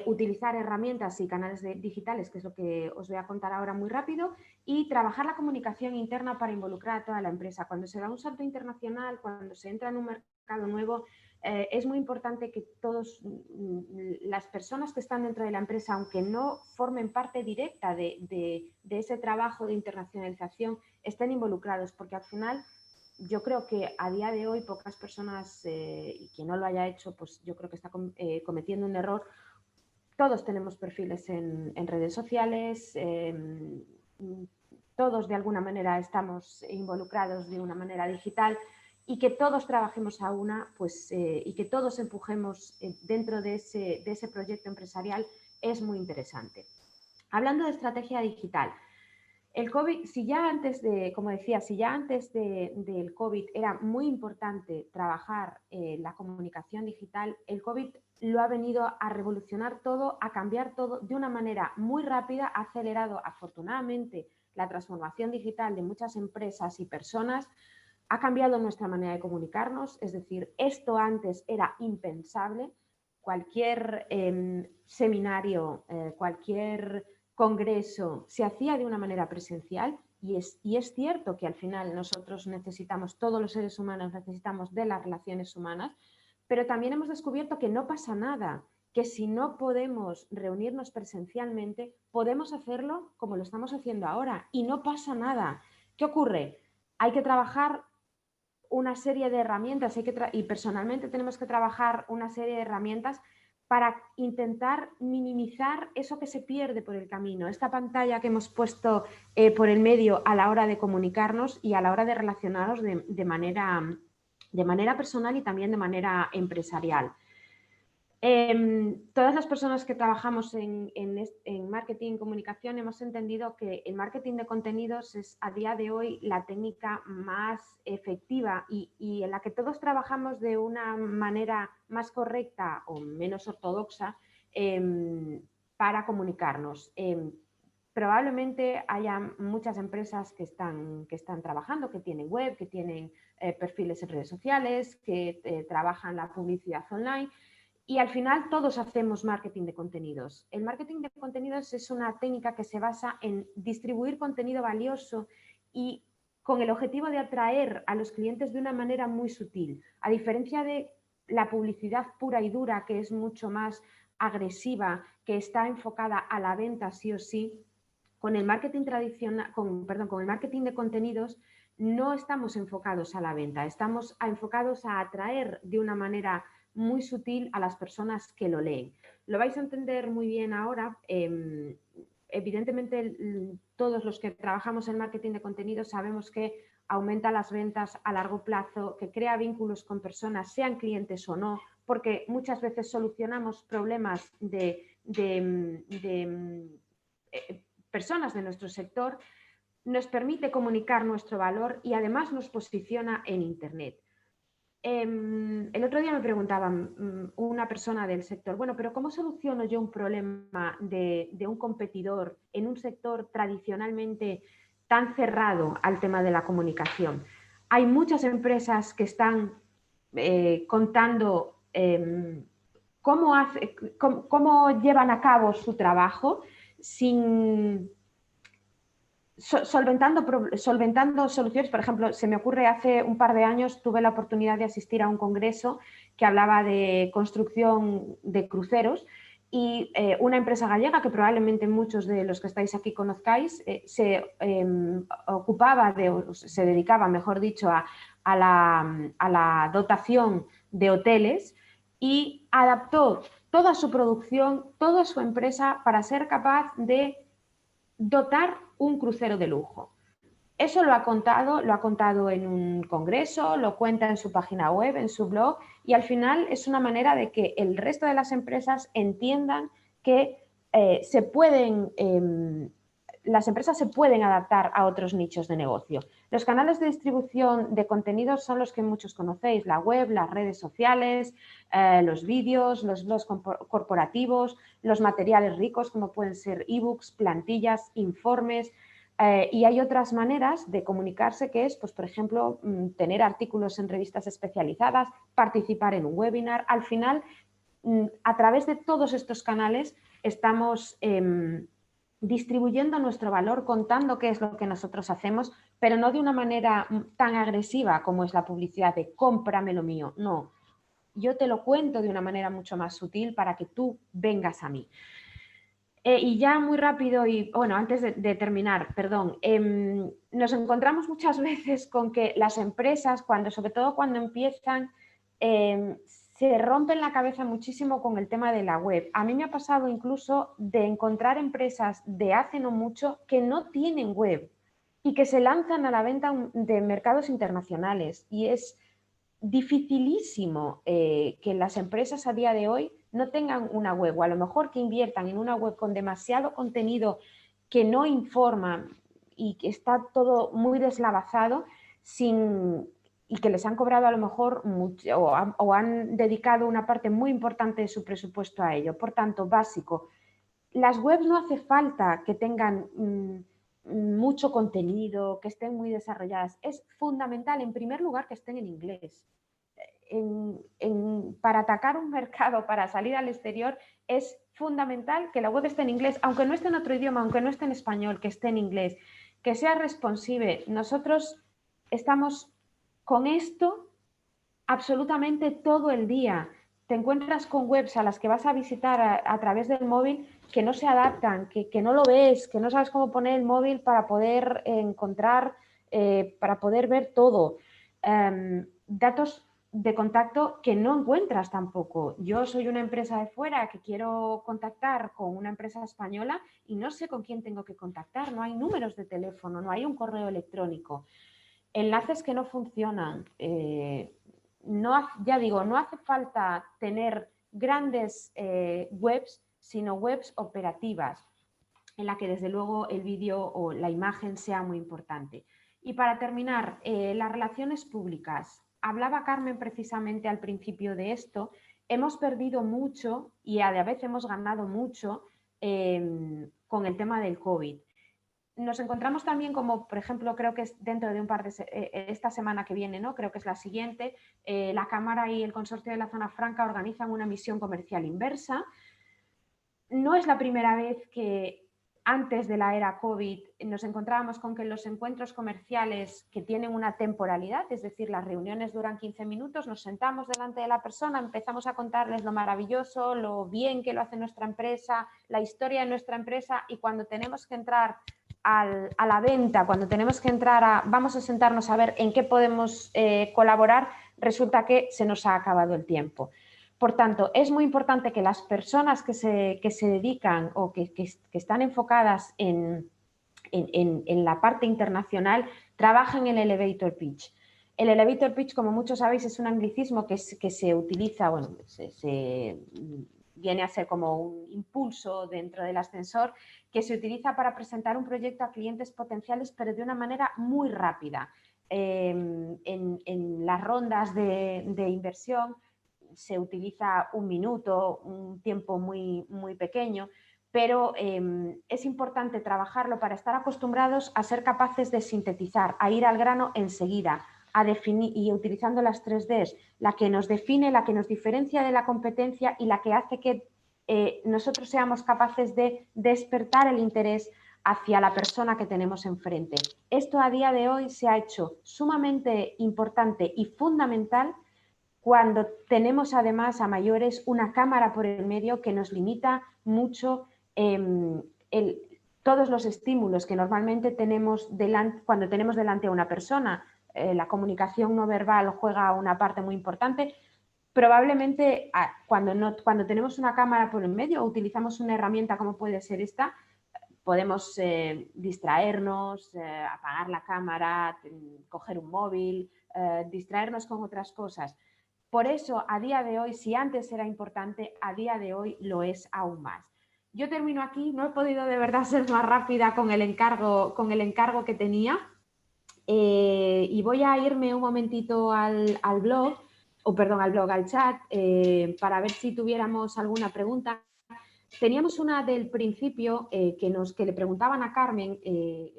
Utilizar herramientas y canales digitales, que es lo que os voy a contar ahora muy rápido, y trabajar la comunicación interna para involucrar a toda la empresa. Cuando se da un salto internacional, cuando se entra en un mercado nuevo, es muy importante que todas las personas que están dentro de la empresa, aunque no formen parte directa de ese trabajo de internacionalización, estén involucrados, porque al final yo creo que a día de hoy pocas personas, y quien no lo haya hecho, pues yo creo que está cometiendo un error. Todos tenemos perfiles en redes sociales, todos de alguna manera estamos involucrados de una manera digital, y que todos trabajemos a una, pues, y que todos empujemos dentro de ese proyecto empresarial es muy interesante. Hablando de estrategia digital, el COVID, si ya antes de, como decía, si ya antes del COVID era muy importante trabajar la comunicación digital, el COVID lo ha venido a revolucionar todo, a cambiar todo de una manera muy rápida, ha acelerado afortunadamente la transformación digital de muchas empresas y personas, ha cambiado nuestra manera de comunicarnos, es decir, esto antes era impensable. Cualquier seminario, cualquier congreso se hacía de una manera presencial, y es cierto que al final nosotros necesitamos, todos los seres humanos necesitamos de las relaciones humanas, pero también hemos descubierto que no pasa nada, que si no podemos reunirnos presencialmente, podemos hacerlo como lo estamos haciendo ahora y no pasa nada. ¿Qué ocurre? Hay que trabajar una serie de herramientas, y personalmente tenemos que trabajar una serie de herramientas para intentar minimizar eso que se pierde por el camino, esta pantalla que hemos puesto por el medio a la hora de comunicarnos y a la hora de relacionarnos de manera personal y también de manera empresarial. Todas las personas que trabajamos en marketing y comunicación hemos entendido que el marketing de contenidos es a día de hoy la técnica más efectiva y en la que todos trabajamos de una manera más correcta o menos ortodoxa para comunicarnos. Probablemente haya muchas empresas que están trabajando, que tienen web, que tienen perfiles en redes sociales, que trabajan la publicidad online. Y al final todos hacemos marketing de contenidos. El marketing de contenidos es una técnica que se basa en distribuir contenido valioso y con el objetivo de atraer a los clientes de una manera muy sutil. A diferencia de la publicidad pura y dura, que es mucho más agresiva, que está enfocada a la venta sí o sí, con el marketing tradicional, con el marketing de contenidos no estamos enfocados a la venta, estamos enfocados a atraer de una manera muy sutil a las personas que lo leen. Lo vais a entender muy bien ahora. Evidentemente, todos los que trabajamos en marketing de contenidos sabemos que aumenta las ventas a largo plazo, que crea vínculos con personas, sean clientes o no, porque muchas veces solucionamos problemas de personas de nuestro sector, nos permite comunicar nuestro valor y además nos posiciona en Internet. El otro día me preguntaban una persona del sector, bueno, pero ¿cómo soluciono yo un problema de un competidor en un sector tradicionalmente tan cerrado al tema de la comunicación? Hay muchas empresas que están contando cómo llevan a cabo su trabajo solventando soluciones. Por ejemplo, se me ocurre, hace un par de años tuve la oportunidad de asistir a un congreso que hablaba de construcción de cruceros y una empresa gallega que probablemente muchos de los que estáis aquí conozcáis se dedicaba, mejor dicho, a la dotación de hoteles y adaptó toda su producción, toda su empresa para ser capaz de dotar un crucero de lujo. Eso lo ha contado en un congreso, lo cuenta en su página web, en su blog, y al final es una manera de que el resto de las empresas entiendan que se pueden las empresas se pueden adaptar a otros nichos de negocio. Los canales de distribución de contenidos son los que muchos conocéis, la web, las redes sociales, los vídeos, los blogs corporativos, los materiales ricos como pueden ser ebooks, plantillas, informes, y hay otras maneras de comunicarse que es, pues, por ejemplo, tener artículos en revistas especializadas, participar en un webinar. Al final, a través de todos estos canales estamos distribuyendo nuestro valor, contando qué es lo que nosotros hacemos, pero no de una manera tan agresiva como es la publicidad de cómprame lo mío. No, yo te lo cuento de una manera mucho más sutil para que tú vengas a mí. Y ya muy rápido, y bueno, antes de terminar, perdón, nos encontramos muchas veces con que las empresas, sobre todo cuando empiezan, se rompen la cabeza muchísimo con el tema de la web. A mí me ha pasado incluso de encontrar empresas de hace no mucho que no tienen web y que se lanzan a la venta de mercados internacionales, y es dificilísimo que las empresas a día de hoy no tengan una web, o a lo mejor que inviertan en una web con demasiado contenido que no informa y que está todo muy deslavazado y que les han cobrado a lo mejor mucho, o han dedicado una parte muy importante de su presupuesto a ello. Por tanto, básico, las webs no hace falta que tengan mucho contenido, que estén muy desarrolladas. Es fundamental, en primer lugar, que estén en inglés. Para atacar un mercado, para salir al exterior, es fundamental que la web esté en inglés, aunque no esté en otro idioma, aunque no esté en español, que esté en inglés, que sea responsive. Nosotros estamos con esto absolutamente todo el día. Te encuentras con webs a las que vas a visitar a través del móvil que no se adaptan, que no lo ves, que no sabes cómo poner el móvil para poder encontrar, para poder ver todo. Datos de contacto que no encuentras tampoco. Yo soy una empresa de fuera que quiero contactar con una empresa española y no sé con quién tengo que contactar. No hay números de teléfono, no hay un correo electrónico. Enlaces que no funcionan. Ya digo, no hace falta tener grandes webs, sino webs operativas, en la que desde luego el vídeo o la imagen sea muy importante. Y para terminar, las relaciones públicas. Hablaba Carmen precisamente al principio de esto. Hemos perdido mucho y a la vez hemos ganado mucho con el tema del COVID. Nos encontramos también como, por ejemplo, creo que es dentro de esta semana que viene, ¿no? Creo que es la siguiente, la Cámara y el Consorcio de la Zona Franca organizan una misión comercial inversa. No es la primera vez que antes de la era COVID nos encontrábamos con que los encuentros comerciales que tienen una temporalidad, es decir, las reuniones duran 15 minutos, nos sentamos delante de la persona, empezamos a contarles lo maravilloso, lo bien que lo hace nuestra empresa, la historia de nuestra empresa, y cuando tenemos que entrar a la venta, cuando tenemos que entrar vamos a sentarnos a ver en qué podemos colaborar, resulta que se nos ha acabado el tiempo. Por tanto, es muy importante que las personas que se dedican o que están enfocadas en la parte internacional trabajen en el elevator pitch. El elevator pitch, como muchos sabéis, es un anglicismo que se utiliza, bueno, viene a ser como un impulso dentro del ascensor, que se utiliza para presentar un proyecto a clientes potenciales, pero de una manera muy rápida. En las rondas de inversión se utiliza un minuto, un tiempo muy, muy pequeño, pero es importante trabajarlo para estar acostumbrados a ser capaces de sintetizar, a ir al grano enseguida, a definir, y utilizando las 3Ds, la que nos define, la que nos diferencia de la competencia y la que hace que nosotros seamos capaces de despertar el interés hacia la persona que tenemos enfrente. Esto a día de hoy se ha hecho sumamente importante y fundamental cuando tenemos además a mayores una cámara por el medio que nos limita mucho todos los estímulos que normalmente tenemos cuando tenemos delante a una persona. La comunicación no verbal juega una parte muy importante. Probablemente cuando tenemos una cámara por el medio o utilizamos una herramienta como puede ser esta, podemos distraernos, apagar la cámara, coger un móvil, distraernos con otras cosas. Por eso, a día de hoy, si antes era importante, a día de hoy lo es aún más. Yo termino aquí, no he podido de verdad ser más rápida con el encargo que tenía. Y voy a irme un momentito al blog, al chat, para ver si tuviéramos alguna pregunta. Teníamos una del principio que le preguntaban a Carmen,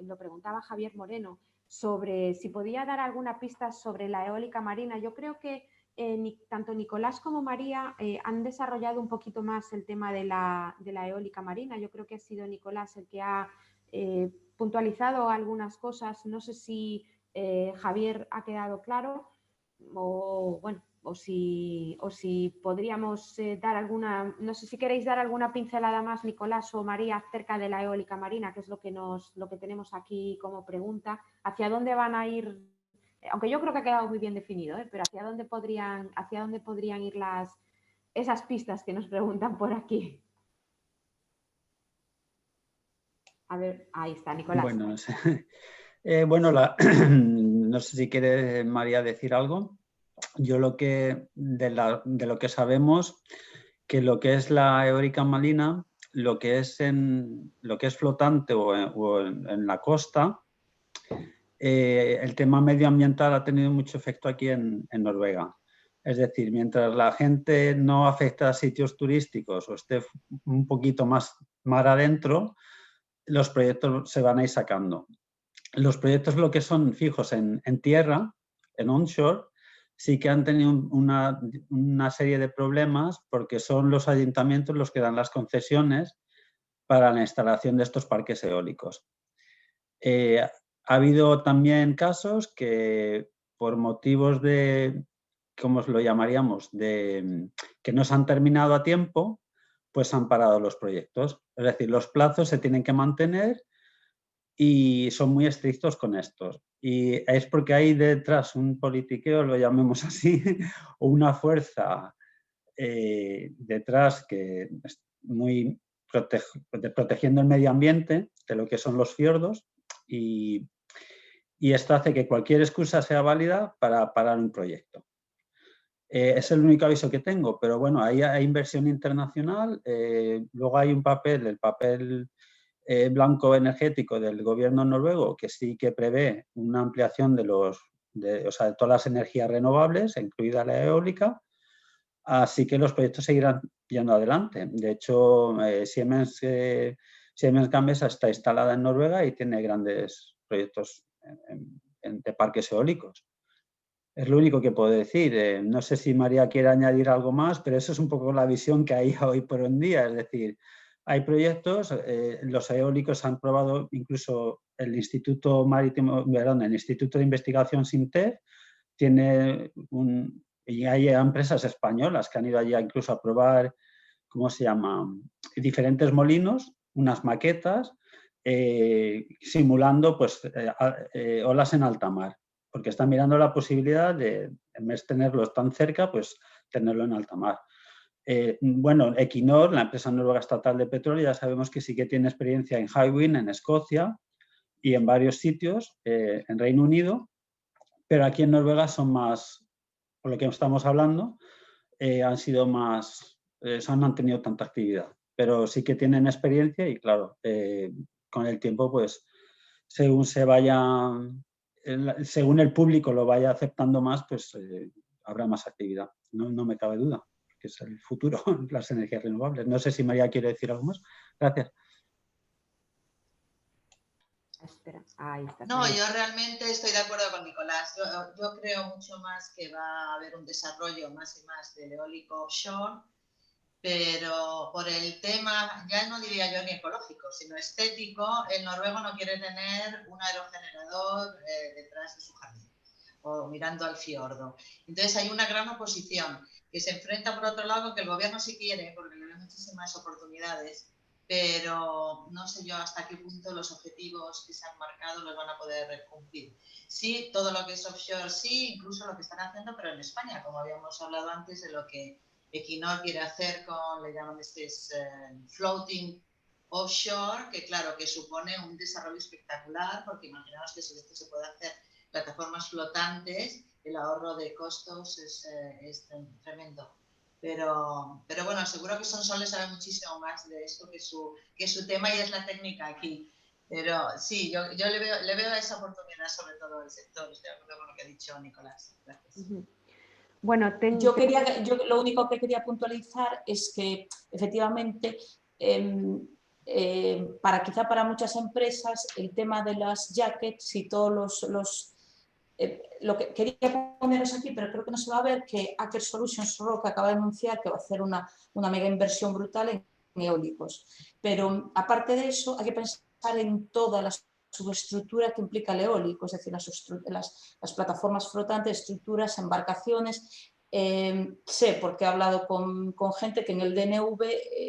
lo preguntaba Javier Moreno, sobre si podía dar alguna pista sobre la eólica marina. Yo creo que tanto Nicolás como María han desarrollado un poquito más el tema de la eólica marina. Yo creo que ha sido Nicolás el que ha puntualizado algunas cosas. No sé si Javier ha quedado claro o bueno, o si podríamos dar alguna, no sé si queréis dar alguna pincelada más, Nicolás o María, acerca de la eólica marina, que es lo que tenemos aquí como pregunta. ¿Hacia dónde van a ir? Aunque yo creo que ha quedado muy bien definido, pero ¿hacia dónde podrían ir esas pistas que nos preguntan por aquí? A ver, ahí está, Nicolás. Bueno, bueno no sé si quiere María decir algo. Yo de lo que sabemos, que lo que es la eólica marina, lo que es flotante o en la costa, el tema medioambiental ha tenido mucho efecto aquí en Noruega. Es decir, mientras la gente no afecta a sitios turísticos o esté un poquito más mar adentro, los proyectos se van a ir sacando. Los proyectos, lo que son fijos en tierra, en onshore, sí que han tenido una serie de problemas porque son los ayuntamientos los que dan las concesiones para la instalación de estos parques eólicos. Ha habido también casos que por motivos de, ¿cómo lo llamaríamos?, de que no se han terminado a tiempo, pues han parado los proyectos. Es decir, los plazos se tienen que mantener y son muy estrictos con estos. Y es porque hay detrás un politiqueo, lo llamemos así, o una fuerza detrás que es muy protegiendo el medio ambiente de lo que son los fiordos y esto hace que cualquier excusa sea válida para parar un proyecto. Es el único aviso que tengo, pero bueno, hay inversión internacional, luego hay el papel blanco energético del gobierno noruego que sí que prevé una ampliación de todas las energías renovables, incluida la eólica, así que los proyectos seguirán yendo adelante. De hecho, Siemens Gamesa está instalada en Noruega y tiene grandes proyectos de parques eólicos. Es lo único que puedo decir. No sé si María quiere añadir algo más, pero eso es un poco la visión que hay hoy por hoy en día. Es decir, hay proyectos, los eólicos han probado, incluso el Instituto de Investigación SINTEF tiene y hay empresas españolas que han ido allí incluso a probar, ¿cómo se llama?, diferentes molinos, unas maquetas, simulando pues, olas en alta mar, porque están mirando la posibilidad de, en vez de tenerlos tan cerca, pues tenerlo en alta mar. Bueno, Equinor, la empresa noruega estatal de petróleo, ya sabemos que sí que tiene experiencia en Hywind, en Escocia y en varios sitios, en Reino Unido, pero aquí en Noruega son más, por lo que estamos hablando, han sido más, se han mantenido tanta actividad, pero sí que tienen experiencia y claro, con el tiempo, pues según el público lo vaya aceptando más, pues habrá más actividad, no me cabe duda, que es el futuro, las energías renovables. No sé si María quiere decir algo más. Gracias. Espera, ahí está. No, yo realmente estoy de acuerdo con Nicolás. Yo creo mucho más que va a haber un desarrollo más y más del eólico offshore, pero por el tema, ya no diría yo ni ecológico, sino estético, el noruego no quiere tener un aerogenerador detrás de su jardín o mirando al fiordo. Entonces hay una gran oposición que se enfrenta por otro lado que el gobierno sí quiere, porque le ve muchísimas oportunidades, pero no sé yo hasta qué punto los objetivos que se han marcado los van a poder cumplir. Sí, todo lo que es offshore, sí, incluso lo que están haciendo, pero en España, como habíamos hablado antes, de lo que Equinor quiere hacer con, le llaman floating offshore, que claro, que supone un desarrollo espectacular, porque imaginaos que si esto se puede hacer plataformas flotantes, el ahorro de costos es tremendo. Pero bueno, seguro que Sonsoles sabe muchísimo más de esto que su tema y es la técnica aquí. Pero sí, yo le veo esa oportunidad sobre todo del sector. Estoy de acuerdo con lo que ha dicho Nicolás. Gracias. Bueno, yo lo único que quería puntualizar es que efectivamente quizá para muchas empresas el tema de las jackets y todos lo que quería poneros aquí, pero creo que no se va a ver, que Aker Solutions Rock acaba de anunciar que va a hacer una mega inversión brutal en eólicos. Pero aparte de eso, hay que pensar en toda la subestructura que implica el eólico, es decir, las plataformas flotantes, estructuras, embarcaciones. Sé, porque he hablado con gente que en el DNV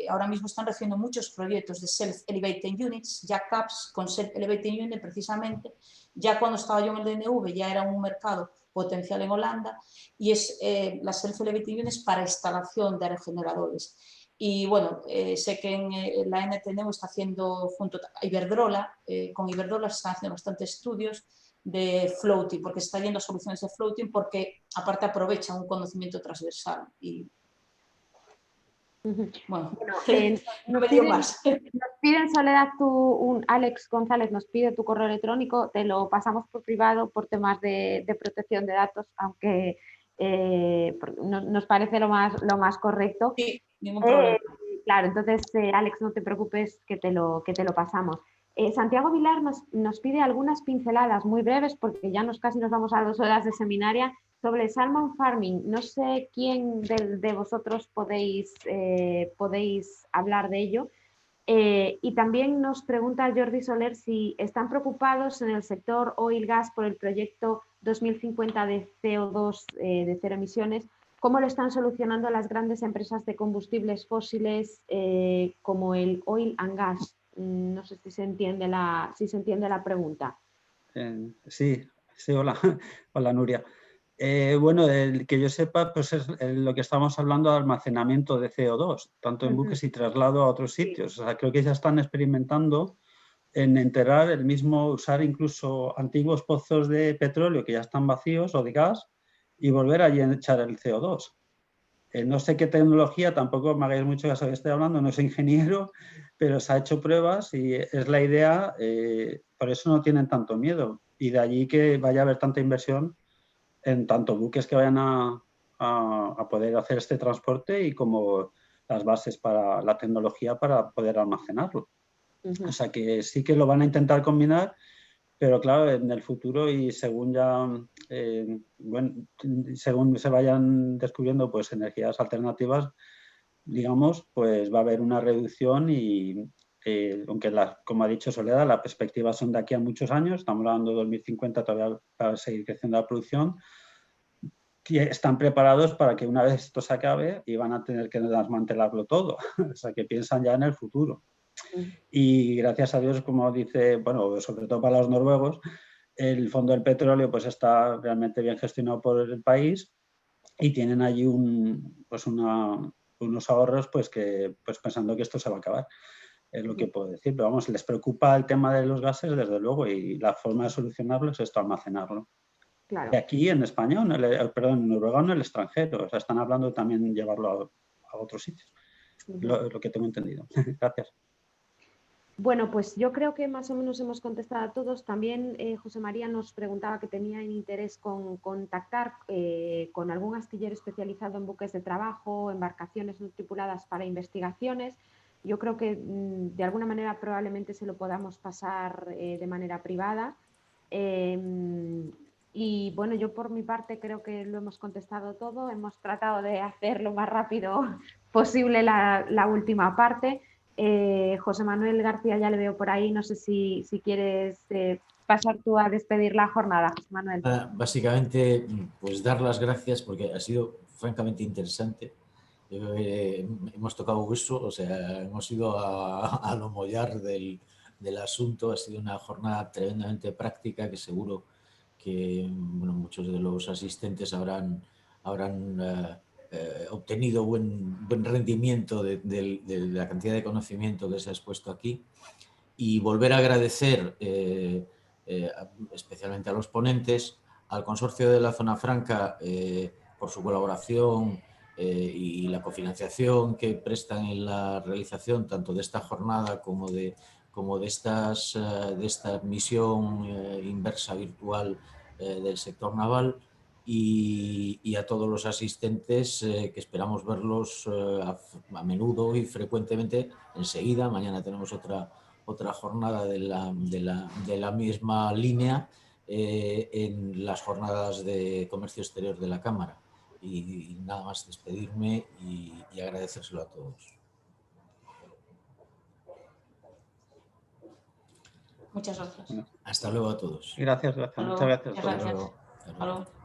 ahora mismo están recibiendo muchos proyectos de Self-Elevating Units, jackups con Self-Elevating Unit precisamente. Ya cuando estaba yo en el DNV ya era un mercado potencial en Holanda y es las Self-Elevating Units para instalación de aerogeneradores. Y bueno, sé que en la NTNU está haciendo junto a Iberdrola, con Iberdrola se están haciendo bastantes estudios de floating, porque se está yendo a soluciones de floating porque aparte aprovechan un conocimiento transversal. Y bueno, no me digo más. Nos piden, Soledad, Alex González nos pide tu correo electrónico, te lo pasamos por privado por temas de protección de datos, aunque nos parece lo más correcto. Sí, ningún problema. Claro, entonces, Alex, no te preocupes que te lo pasamos. Santiago Vilar nos pide algunas pinceladas muy breves, porque ya casi nos vamos a 2 horas de seminaria, sobre salmon farming. No sé quién de vosotros podéis hablar de ello. Y también nos pregunta Jordi Soler si están preocupados en el sector oil gas por el proyecto 2050 de CO2 de cero emisiones. ¿Cómo lo están solucionando las grandes empresas de combustibles fósiles como el oil and gas? No sé si se entiende la pregunta. Sí, hola, hola Nuria. Bueno, que yo sepa, pues es lo que estamos hablando de almacenamiento de CO2, tanto en buques y traslado a otros sitios. O sea, creo que ya están experimentando en usar incluso antiguos pozos de petróleo que ya están vacíos o de gas y volver allí a echar el CO2. No sé qué tecnología, tampoco me hagáis mucho caso que estoy hablando, no soy ingeniero, pero se ha hecho pruebas y es la idea, por eso no tienen tanto miedo. Y de allí que vaya a haber tanta inversión en tanto buques que vayan a poder hacer este transporte y como las bases para la tecnología para poder almacenarlo. O sea que sí que lo van a intentar combinar, pero claro, en el futuro y según según se vayan descubriendo pues energías alternativas, digamos, pues va a haber una reducción y aunque como ha dicho Soledad, las perspectivas son de aquí a muchos años, estamos hablando de 2050 todavía para seguir creciendo la producción, que están preparados para que una vez esto se acabe y van a tener que desmantelarlo todo, o sea que piensan ya en el futuro. Y gracias a Dios, como dice, bueno, sobre todo para los noruegos, el Fondo del Petróleo pues está realmente bien gestionado por el país y tienen allí unos ahorros pues pensando que esto se va a acabar. Es lo que puedo decir, pero vamos, les preocupa el tema de los gases desde luego y la forma de solucionarlo es esto, almacenarlo. Claro. Y aquí en España, en Noruega o en el extranjero, o sea, están hablando también de llevarlo a otros sitios, lo que tengo entendido. Gracias. Bueno, pues yo creo que más o menos hemos contestado a todos. También José María nos preguntaba que tenía interés con contactar con algún astillero especializado en buques de trabajo, embarcaciones no tripuladas para investigaciones. Yo creo que de alguna manera probablemente se lo podamos pasar de manera privada. Y bueno, yo por mi parte creo que lo hemos contestado todo. Hemos tratado de hacer lo más rápido posible la última parte. José Manuel García ya le veo por ahí, no sé si quieres pasar tú a despedir la jornada, José Manuel. Básicamente, pues dar las gracias porque ha sido francamente interesante. Hemos tocado hueso, o sea, hemos ido a lo mollar del asunto. Ha sido una jornada tremendamente práctica que seguro que bueno, muchos de los asistentes habrán obtenido buen rendimiento de la cantidad de conocimiento que se ha expuesto aquí. Y volver a agradecer especialmente a los ponentes, al Consorcio de la Zona Franca por su colaboración y la cofinanciación que prestan en la realización tanto de esta jornada como de esta misión inversa virtual del sector naval, y a todos los asistentes que esperamos verlos a menudo y frecuentemente enseguida. Mañana tenemos otra jornada de la misma línea en las jornadas de comercio exterior de la Cámara. Y nada más despedirme y agradecérselo a todos. Muchas gracias. Hasta luego a todos. Gracias, muchas gracias. Hasta luego.